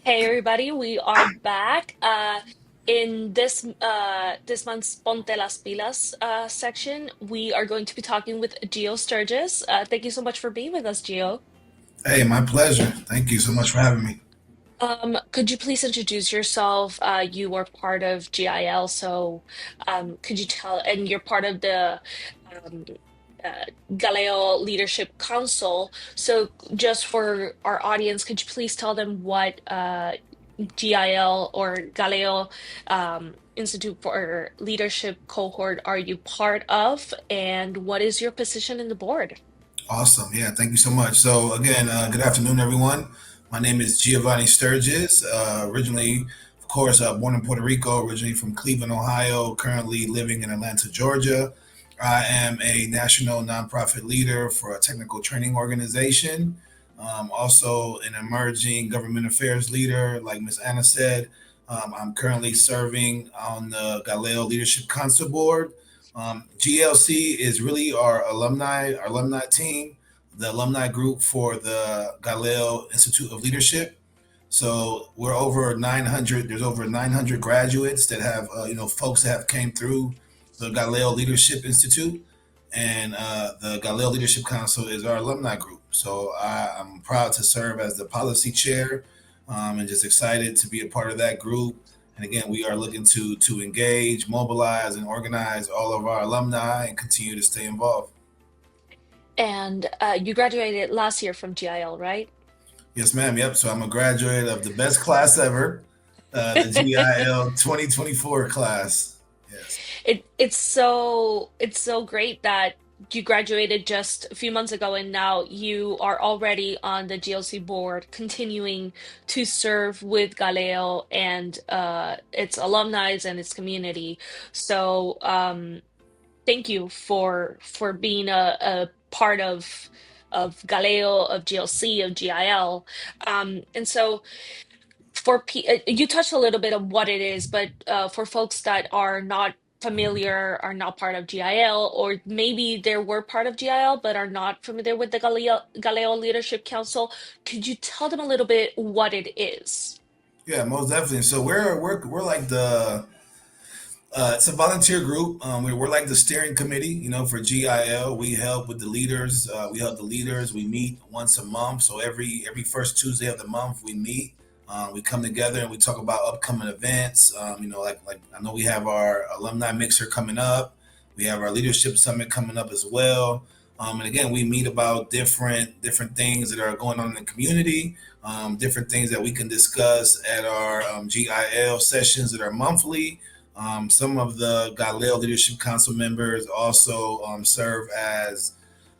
Hey everybody, we are back. In this month's Ponte las Pilas section, we are going to be talking with Gio Sturgis. Thank you so much for being with us, Gio. Hey, my pleasure. Thank you so much for having me. Could you please introduce yourself? You are part of GIL, so could you tell, and you're part of the um, Galeo Leadership Council. So just for our audience, could you please tell them what GIL or Galeo Institute for Leadership cohort are you part of, and what is your position in the board? Awesome. Yeah, thank you so much. So again, good afternoon, everyone. My name is Giovanni Sturgis. Originally, of course, born in Puerto Rico, originally from Cleveland, Ohio, currently living in Atlanta, Georgia. I am a national nonprofit leader for a technical training organization. Also an emerging government affairs leader, like Ms. Anna said. I'm currently serving on the Galileo Leadership Council Board. GLC is really our alumni team, the alumni group for the Galileo Institute of Leadership. So we're over 900. There's over 900 graduates that have, folks that have came through the Galileo Leadership Institute, and the Galileo Leadership Council is our alumni group. So I'm proud to serve as the policy chair, and just excited to be a part of that group. And again, we are looking to engage, mobilize, and organize all of our alumni and continue to stay involved. And you graduated last year from GIL, right? Yes, ma'am. Yep. So I'm a graduate of the best class ever, the GIL 2024 class. Yes. It's so great that you graduated just a few months ago and now you are already on the GLC board, continuing to serve with Galeo and its alumni and its community. So thank you for being a part of Galeo, of GLC, of GIL. And so you touched a little bit of what it is, but for folks that are not familiar, are not part of GIL, or maybe they were part of GIL but are not familiar with the Galeo Leadership Council, could you tell them a little bit what it is? Yeah, most definitely. So we're like the it's a volunteer group. We're like the steering committee, for GIL. We help with the leaders. We help the leaders. We meet once a month. So every first Tuesday of the month, we meet. We come together and we talk about upcoming events. Like I know we have our alumni mixer coming up. We have our leadership summit coming up as well. And again, we meet about different things that are going on in the community, different things that we can discuss at our GIL sessions that are monthly. Some of the Galileo Leadership Council members also serve as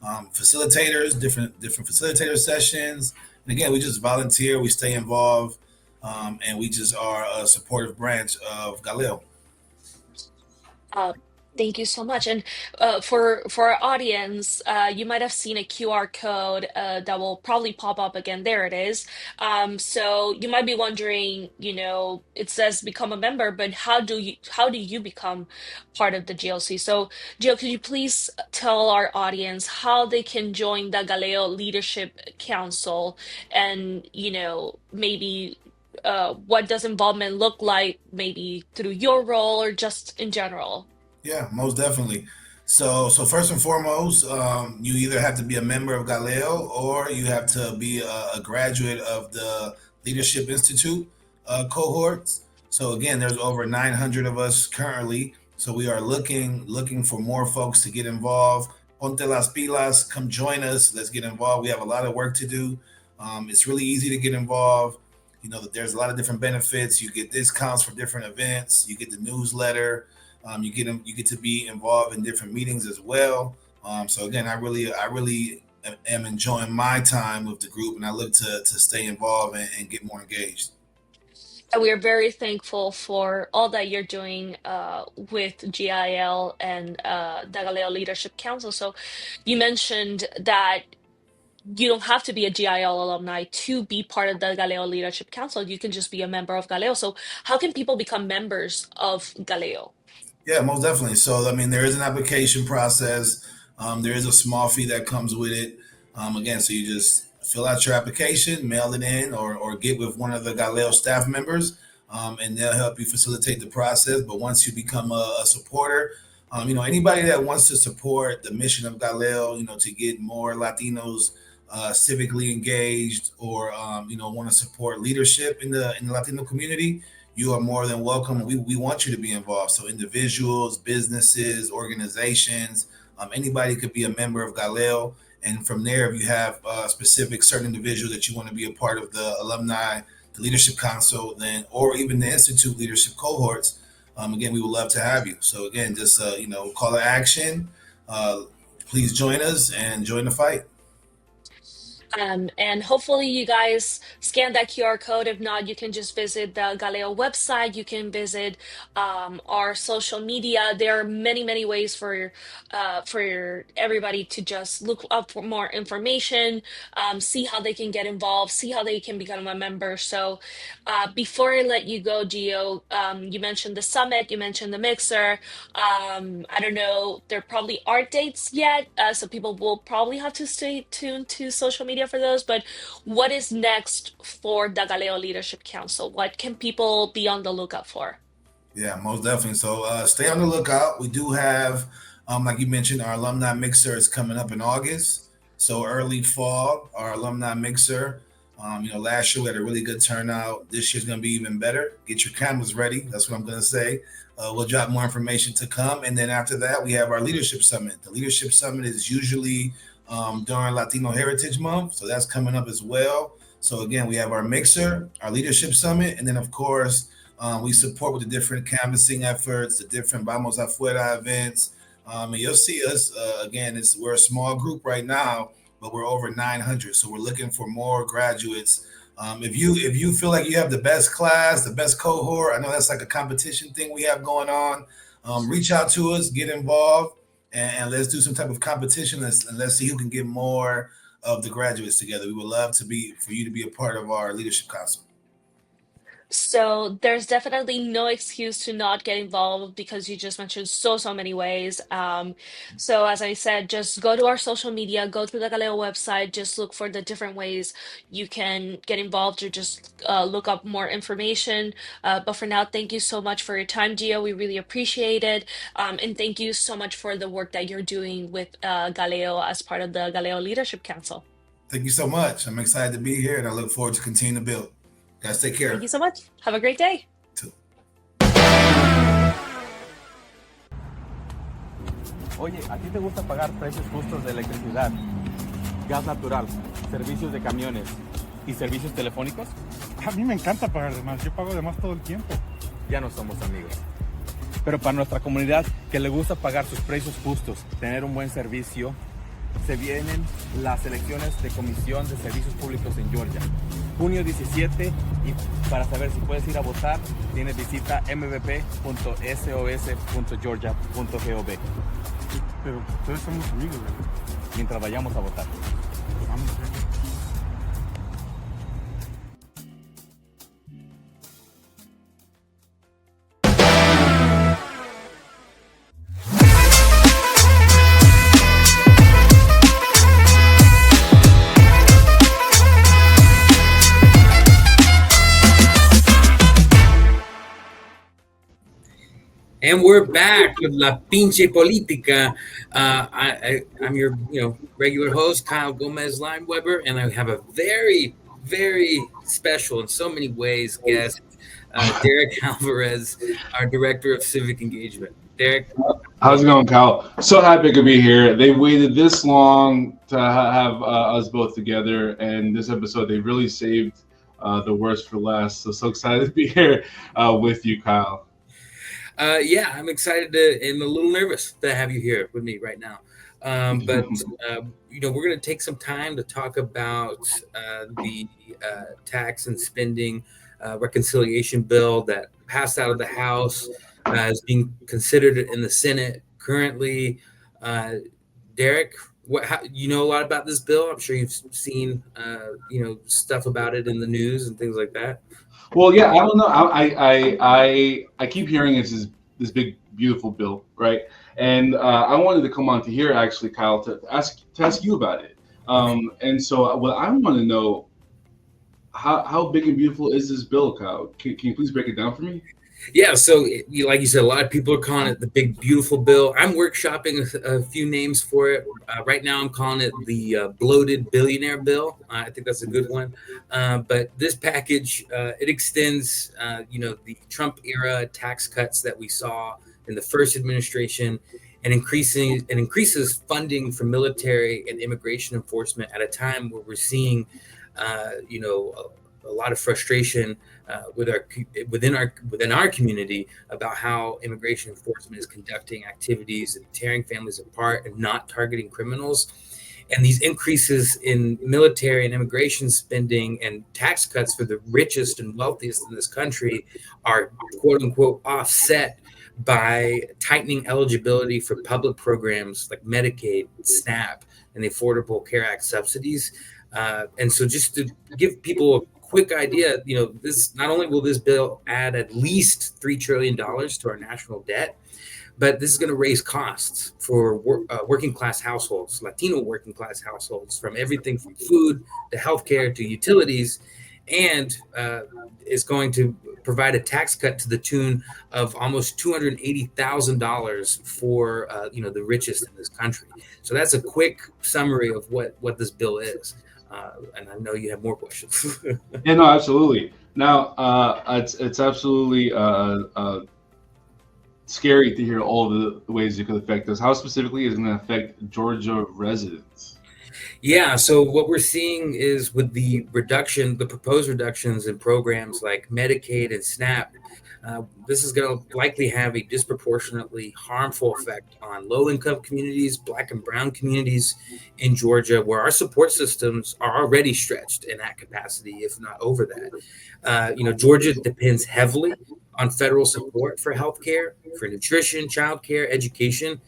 facilitators, different facilitator sessions. And again, we just volunteer, we stay involved, and we just are a supportive branch of Galileo. Thank you so much. And for our audience, you might have seen a QR code that will probably pop up again. There it is. So you might be wondering, it says become a member, but how do you become part of the GLC? So, Jill, could you please tell our audience how they can join the Galeo Leadership Council, and maybe what does involvement look like, maybe through your role or just in general? Yeah, most definitely. So first and foremost, you either have to be a member of Galileo or you have to be a graduate of the Leadership Institute cohorts. So again, there's over 900 of us currently. So we are looking for more folks to get involved. Ponte las pilas, come join us. Let's get involved. We have a lot of work to do. It's really easy to get involved. You know that there's a lot of different benefits. You get discounts for different events. You get the newsletter. You get to be involved in different meetings as well. So again, I really am enjoying my time with the group, and I look to stay involved and get more engaged. And we are very thankful for all that you're doing with GIL and the Galileo Leadership Council. So you mentioned that you don't have to be a GIL alumni to be part of the Galileo Leadership Council. You can just be a member of Galileo. So how can people become members of Galileo? Yeah, most definitely. So, I mean, there is an application process. There is a small fee that comes with it. Again, so you just fill out your application, mail it in, or get with one of the Galileo staff members, and they'll help you facilitate the process. But once you become a supporter, anybody that wants to support the mission of Galileo, to get more Latinos civically engaged, or want to support leadership in the Latino community, you are more than welcome. We want you to be involved. So individuals, businesses, organizations, anybody could be a member of Galileo. And from there, if you have a specific certain individual that you want to be a part of the alumni, the leadership council, then, or even the institute leadership cohorts, again, we would love to have you. So again, just call to action. Please join us and join the fight. And hopefully you guys scan that QR code. If not, you can just visit the Galileo website. You can visit our social media. There are many, many ways for everybody to just look up for more information, see how they can get involved, see how they can become a member. So before I let you go, Gio, you mentioned the summit, you mentioned the mixer. I don't know, there probably aren't dates yet, so people will probably have to stay tuned to social media for those. But what is next for the Galileo Leadership Council? What can people be on the lookout for? Yeah, most definitely. So stay on the lookout. We do have, like you mentioned, our alumni mixer is coming up in August. So early fall, our alumni mixer. Last year we had a really good turnout. This year's going to be even better. Get your cameras ready. That's what I'm going to say. We'll drop more information to come. And then after that, we have our leadership summit. The leadership summit is usually during Latino Heritage Month. So that's coming up as well. So again, we have our mixer, our leadership summit, and then of course, we support with the different canvassing efforts, the different Vamos Afuera events. And you'll see us, again, we're a small group right now, but we're over 900. So we're looking for more graduates. If you feel like you have the best class, the best cohort, I know that's like a competition thing we have going on. Reach out to us, get involved, and let's do some type of competition. Let's see who can get more of the graduates together. We would love for you to be a part of our leadership council. So there's definitely no excuse to not get involved because you just mentioned so many ways. So as I said, just go to our social media, go to the Galileo website, just look for the different ways you can get involved or just look up more information. But for now, thank you so much for your time, Gio. We really appreciate it. And thank you so much for the work that you're doing with Galileo as part of the Galileo Leadership Council. Thank you so much. I'm excited to be here and I look forward to continue to build. Guys, take care. Thank you so much. Have a great day. Too. Oye, ¿a ti te gusta pagar precios justos de electricidad, gas natural, servicios de camiones y servicios telefónicos? A mí me encanta pagar de más. Yo pago de más todo el tiempo. Ya no somos amigos. Pero para nuestra comunidad que le gusta pagar sus precios justos, tener un buen servicio, se vienen las elecciones de Comisión de Servicios Públicos en Georgia. Junio 17, y para saber si puedes ir a votar, tienes visita mvp.sos.georgia.gov. Pero todos somos amigos, ¿verdad? Mientras vayamos a votar. Vamos a ver. And we're back with La Pinche Política. I'm your regular host, Kyle Gomez Limeweber, and I have a very, very special in so many ways guest, Derek Alvarez, our Director of Civic Engagement. Derek. How's it going, Kyle? So happy to be here. They waited this long to have us both together, and this episode they really saved the worst for last. So excited to be here with you, Kyle. Yeah, I'm excited and a little nervous to have you here with me right now. But we're going to take some time to talk about the tax and spending reconciliation bill that passed out of the House, is being considered in the Senate currently. Derek, you know a lot about this bill? I'm sure you've seen stuff about it in the news and things like that. Well, yeah, I don't know. I keep hearing it's this big beautiful bill, right? And I wanted to come on to here actually, Kyle, to ask you about it. And so what I want to know, how big and beautiful is this bill, Kyle? Can you please break it down for me? Yeah, so like you said, a lot of people are calling it the big beautiful bill. I'm workshopping a few names for it. Right now, I'm calling it the bloated billionaire bill. I think that's a good one. But this package, it extends, the Trump era tax cuts that we saw in the first administration, and increases funding for military and immigration enforcement at a time where we're seeing, a lot of frustration within our community about how immigration enforcement is conducting activities and tearing families apart and not targeting criminals. And these increases in military and immigration spending and tax cuts for the richest and wealthiest in this country are quote unquote offset by tightening eligibility for public programs like Medicaid, SNAP, and the Affordable Care Act subsidies. And so just to give people a quick idea, this not only will this bill add at least $3 trillion to our national debt, but this is going to raise costs for working class households, Latino working class households, from everything from food to healthcare to utilities, and is going to provide a tax cut to the tune of almost $280,000 for the richest in this country. So that's a quick summary of what this bill is. And I know you have more questions. Yeah, no, absolutely. Now, it's absolutely scary to hear all the ways it could affect us. How specifically is it going to affect Georgia residents? Yeah, so what we're seeing is with the proposed reductions in programs like Medicaid and SNAP, this is going to likely have a disproportionately harmful effect on low-income communities, Black and Brown communities in Georgia, where our support systems are already stretched in that capacity, if not over that. Georgia depends heavily on federal support for healthcare, for nutrition, childcare, education.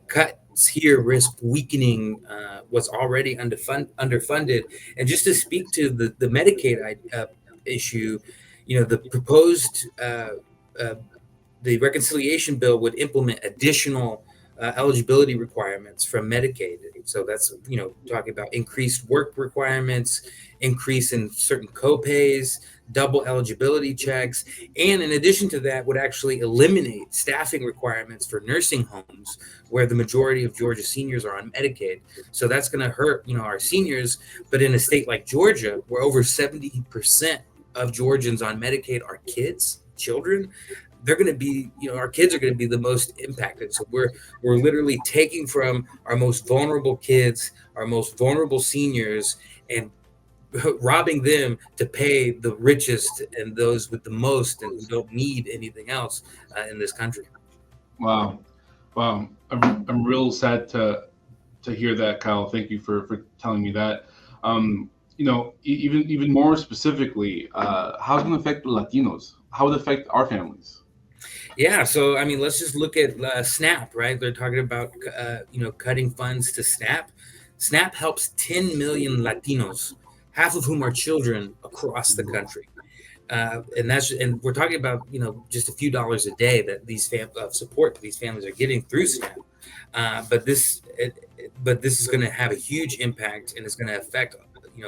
Cuts here risk weakening what's already underfunded. And just to speak to the Medicaid issue, the proposed the reconciliation bill would implement additional eligibility requirements from Medicaid. So that's, talking about increased work requirements, increase in certain co-pays, double eligibility checks. And in addition to that, would actually eliminate staffing requirements for nursing homes where the majority of Georgia seniors are on Medicaid. So that's going to hurt, our seniors. But in a state like Georgia, where over 70% of Georgians on Medicaid are children, they're going to be, our kids are going to be the most impacted. So we're literally taking from our most vulnerable kids, our most vulnerable seniors, and robbing them to pay the richest and those with the most and who don't need anything else in this country. Wow. I'm real sad to hear that, Kyle. Thank you for telling me that. Even more specifically, how's it going to affect the Latinos? How would it affect our families? Yeah, so let's just look at SNAP, right? They're talking about cutting funds to SNAP. SNAP helps 10 million Latinos, half of whom are children, across the country. And we're talking about just a few dollars a day that these support that these families are getting through SNAP. But this is going to have a huge impact, and it's going to affect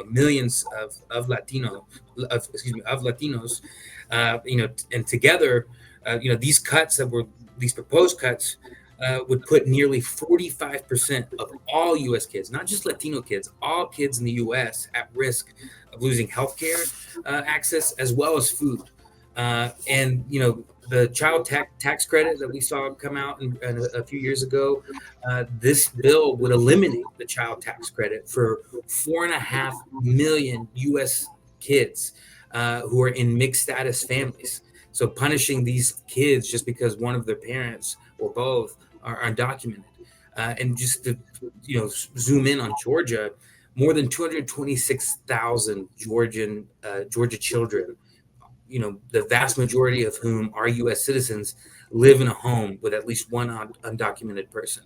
millions of Latinos, and together, these proposed cuts would put nearly 45% of all U.S. kids, not just Latino kids, all kids in the U.S. at risk of losing healthcare access as well as food. And the child tax credit that we saw come out a few years ago, this bill would eliminate the child tax credit for 4.5 million U.S. kids who are in mixed status families. So punishing these kids just because one of their parents or both are undocumented. And just to zoom in on Georgia, more than 226,000 Georgia children, the vast majority of whom are U.S. citizens, live in a home with at least one undocumented person.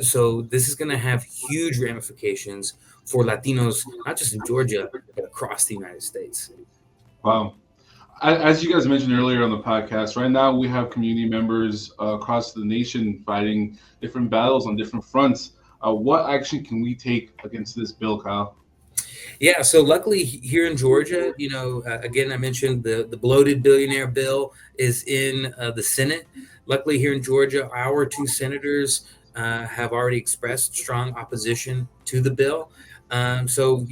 So this is going to have huge ramifications for Latinos, not just in Georgia, but across the United States. Wow. As you guys mentioned earlier on the podcast, right now we have community members across the nation fighting different battles on different fronts. What action can we take against this bill, Kyle? Yeah, so luckily here in Georgia, again, I mentioned the bloated billionaire bill is in the Senate. Luckily here in Georgia, our two senators have already expressed strong opposition to the bill. So,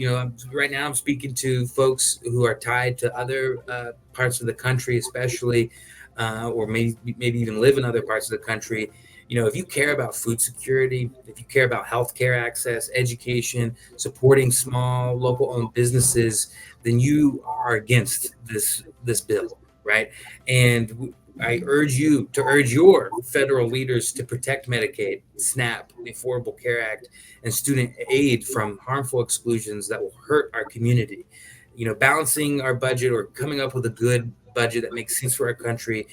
right now I'm speaking to folks who are tied to other parts of the country, especially, or maybe even live in other parts of the country. If you care about food security, if you care about healthcare access, education, supporting small local owned businesses, then you are against this bill, right? And I urge you to urge your federal leaders to protect Medicaid, SNAP, the Affordable Care Act, and student aid from harmful exclusions that will hurt our community. Balancing our budget or coming up with a good budget that makes sense for our country,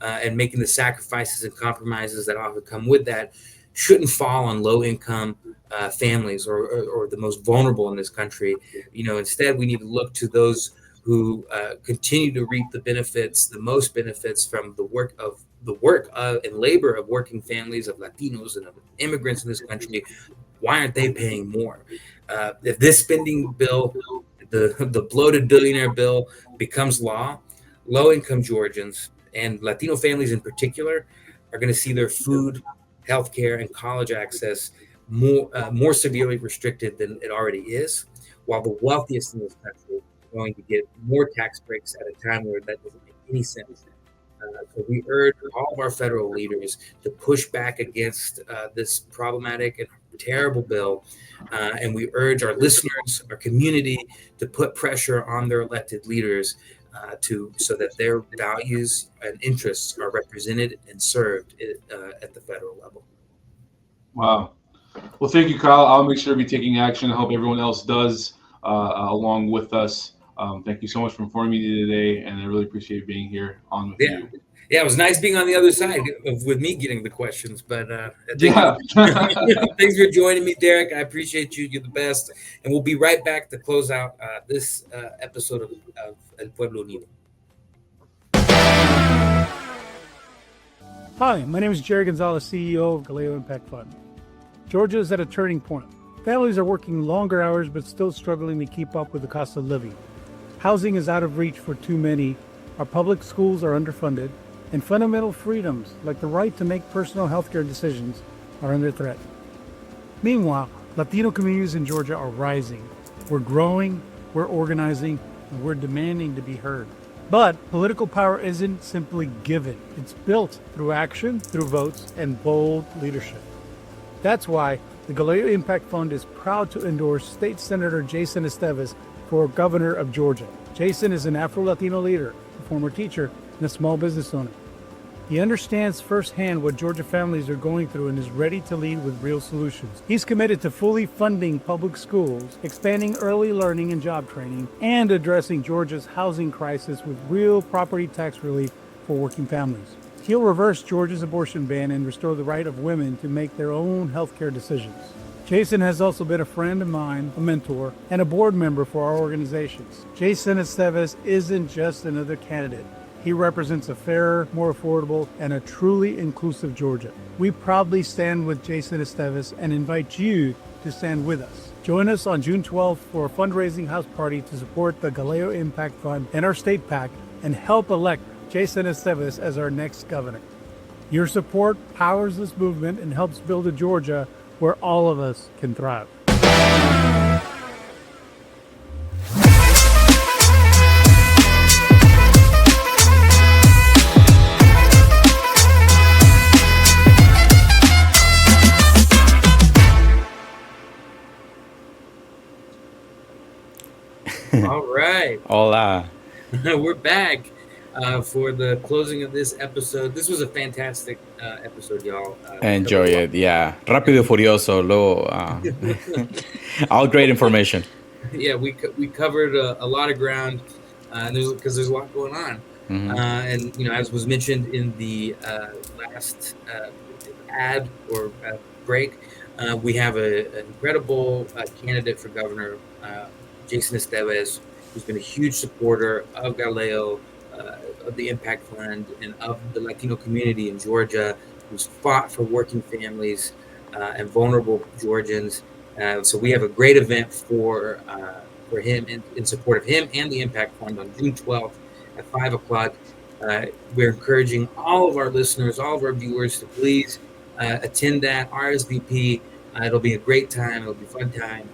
and making the sacrifices and compromises that often come with that shouldn't fall on low-income families or the most vulnerable in this country. Instead, we need to look to those who continue to reap the most benefits from the work and labor of working families, of Latinos and of immigrants in this country. Why aren't they paying more? If this spending bill, the bloated billionaire bill, becomes law, low-income Georgians and Latino families in particular are going to see their food, healthcare, and college access more severely restricted than it already is, while the wealthiest in this country are going to get more tax breaks at a time where that doesn't make any sense. So we urge all of our federal leaders to push back against this problematic and terrible bill, and we urge our listeners, our community, to put pressure on their elected leaders so that their values and interests are represented and served at the federal level. Wow. Well, thank you, Kyle. I'll make sure to be taking action. I hope everyone else does along with us. Thank you so much for informing me today, and I really appreciate being here on with you. Yeah, it was nice being on the other side with me getting the questions. But yeah, thanks for joining me, Derek. I appreciate you. You're the best. And we'll be right back to close out this episode of El Pueblo Unido. Hi, my name is Jerry Gonzalez, CEO of Galileo Impact Fund. Georgia is at a turning point. Families are working longer hours but still struggling to keep up with the cost of living. Housing is out of reach for too many. Our public schools are underfunded. And fundamental freedoms, like the right to make personal healthcare decisions, are under threat. Meanwhile, Latino communities in Georgia are rising. We're growing, we're organizing, and we're demanding to be heard. But political power isn't simply given. It's built through action, through votes, and bold leadership. That's why the Galileo Impact Fund is proud to endorse State Senator Jason Esteves for governor of Georgia. Jason is an Afro-Latino leader, a former teacher, and a small business owner. He understands firsthand what Georgia families are going through and is ready to lead with real solutions. He's committed to fully funding public schools, expanding early learning and job training, and addressing Georgia's housing crisis with real property tax relief for working families. He'll reverse Georgia's abortion ban and restore the right of women to make their own healthcare decisions. Jason has also been a friend of mine, a mentor, and a board member for our organizations. Jason Esteves isn't just another candidate. He represents a fairer, more affordable, and a truly inclusive Georgia. We proudly stand with Jason Esteves and invite you to stand with us. Join us on June 12th for a fundraising house party to support the Galileo Impact Fund and our state PAC and help elect Jason Esteves as our next governor. Your support powers this movement and helps build a Georgia where all of us can thrive. All right. Hola. We're back for the closing of this episode. This was a fantastic episode, y'all. Enjoy it. Yeah. Rápido y Furioso. All great information. Yeah, we covered a lot of ground, and there's a lot going on. And as was mentioned in the last ad or break, we have an incredible candidate for governor, Jason Esteves, who's been a huge supporter of Galileo, of the Impact Fund, and of the Latino community in Georgia, who's fought for working families and vulnerable Georgians. So we have a great event for him in support of him and the Impact Fund on June 12th at 5 o'clock. We're encouraging all of our listeners, all of our viewers to please attend that, RSVP. It'll be a great time. It'll be a fun time.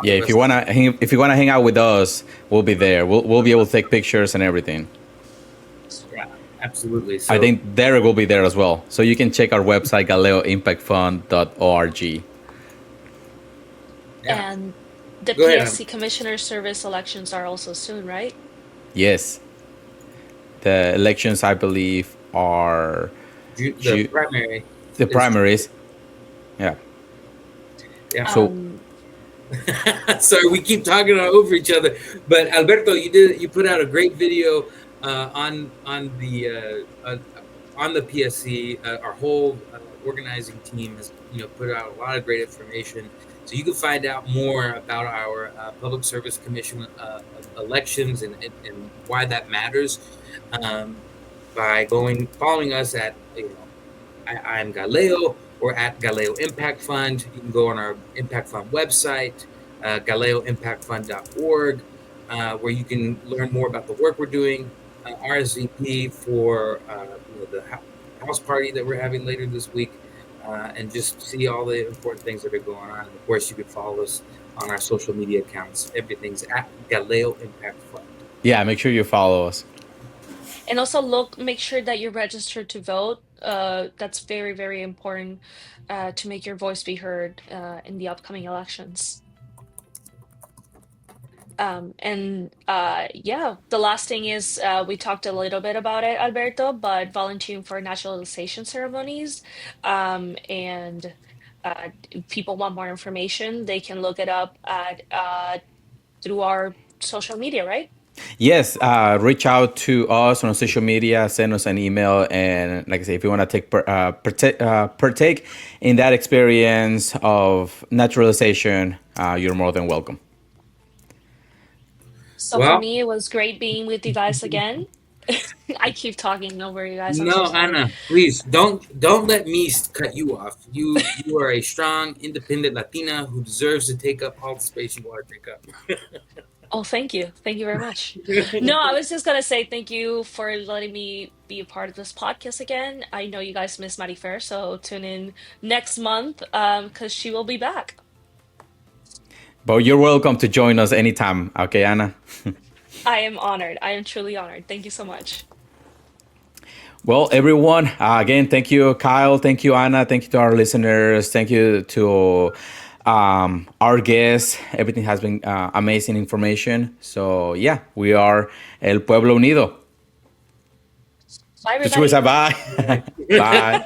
Yeah, if you wanna hang out with us, we'll be there. We'll be able to take pictures and everything. Yeah, absolutely. So, I think Derek will be there as well. So you can check our website, galeoimpactfund.org. yeah. And the Go ahead, PSC Commissioner Service elections are also soon, right? Yes. The elections, I believe, are the primary. The primaries. Yeah. Yeah. So sorry, we keep talking over each other. But Alberto, you put out a great video on the PSC. Our whole organizing team has put out a lot of great information. So you can find out more about our Public Service Commission elections and why that matters by following us at I'm Galileo or at Galileo Impact Fund. You can go on our Impact Fund website, galeoimpactfund.org, where you can learn more about the work we're doing. RSVP for the house party that we're having later this week, and just see all the important things that are going on. And of course, you can follow us on our social media accounts. Everything's at Galileo Impact Fund. Yeah, make sure you follow us. And also make sure that you're registered to vote. That's very, very important to make your voice be heard in the upcoming elections. Yeah, the last thing is we talked a little bit about it, Alberto, but volunteering for naturalization ceremonies. And if people want more information, they can look it up through our social media, right? Yes, reach out to us on social media, send us an email, and like I say, if you want to partake in that experience of naturalization, you're more than welcome. So for me, it was great being with you guys again. I keep talking over you guys. I'm so sorry. Anna, please don't let me cut you off. You are a strong, independent Latina who deserves to take up all the space you want to take up. Oh, thank you. Thank you very much. No, I was just gonna say thank you for letting me be a part of this podcast again. I know you guys miss Maddie Fair, so tune in next month because she will be back. But you're welcome to join us anytime. Okay, Anna? I am honored. I am truly honored. Thank you so much. Well, everyone, again, thank you, Kyle. Thank you, Anna. Thank you to our listeners. Thank you to our guests. Everything has been amazing information. So, yeah, we are El Pueblo Unido. Bye, everybody. Bye. Bye.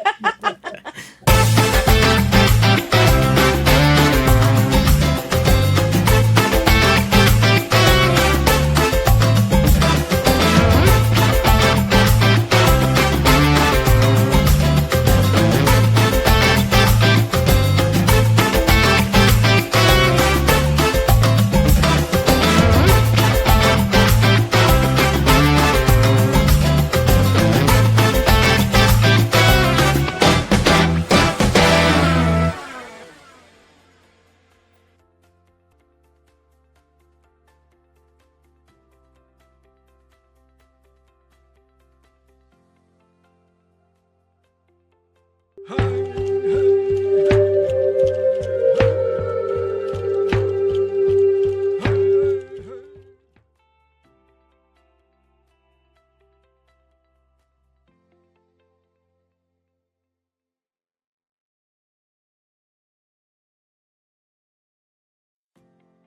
Hey.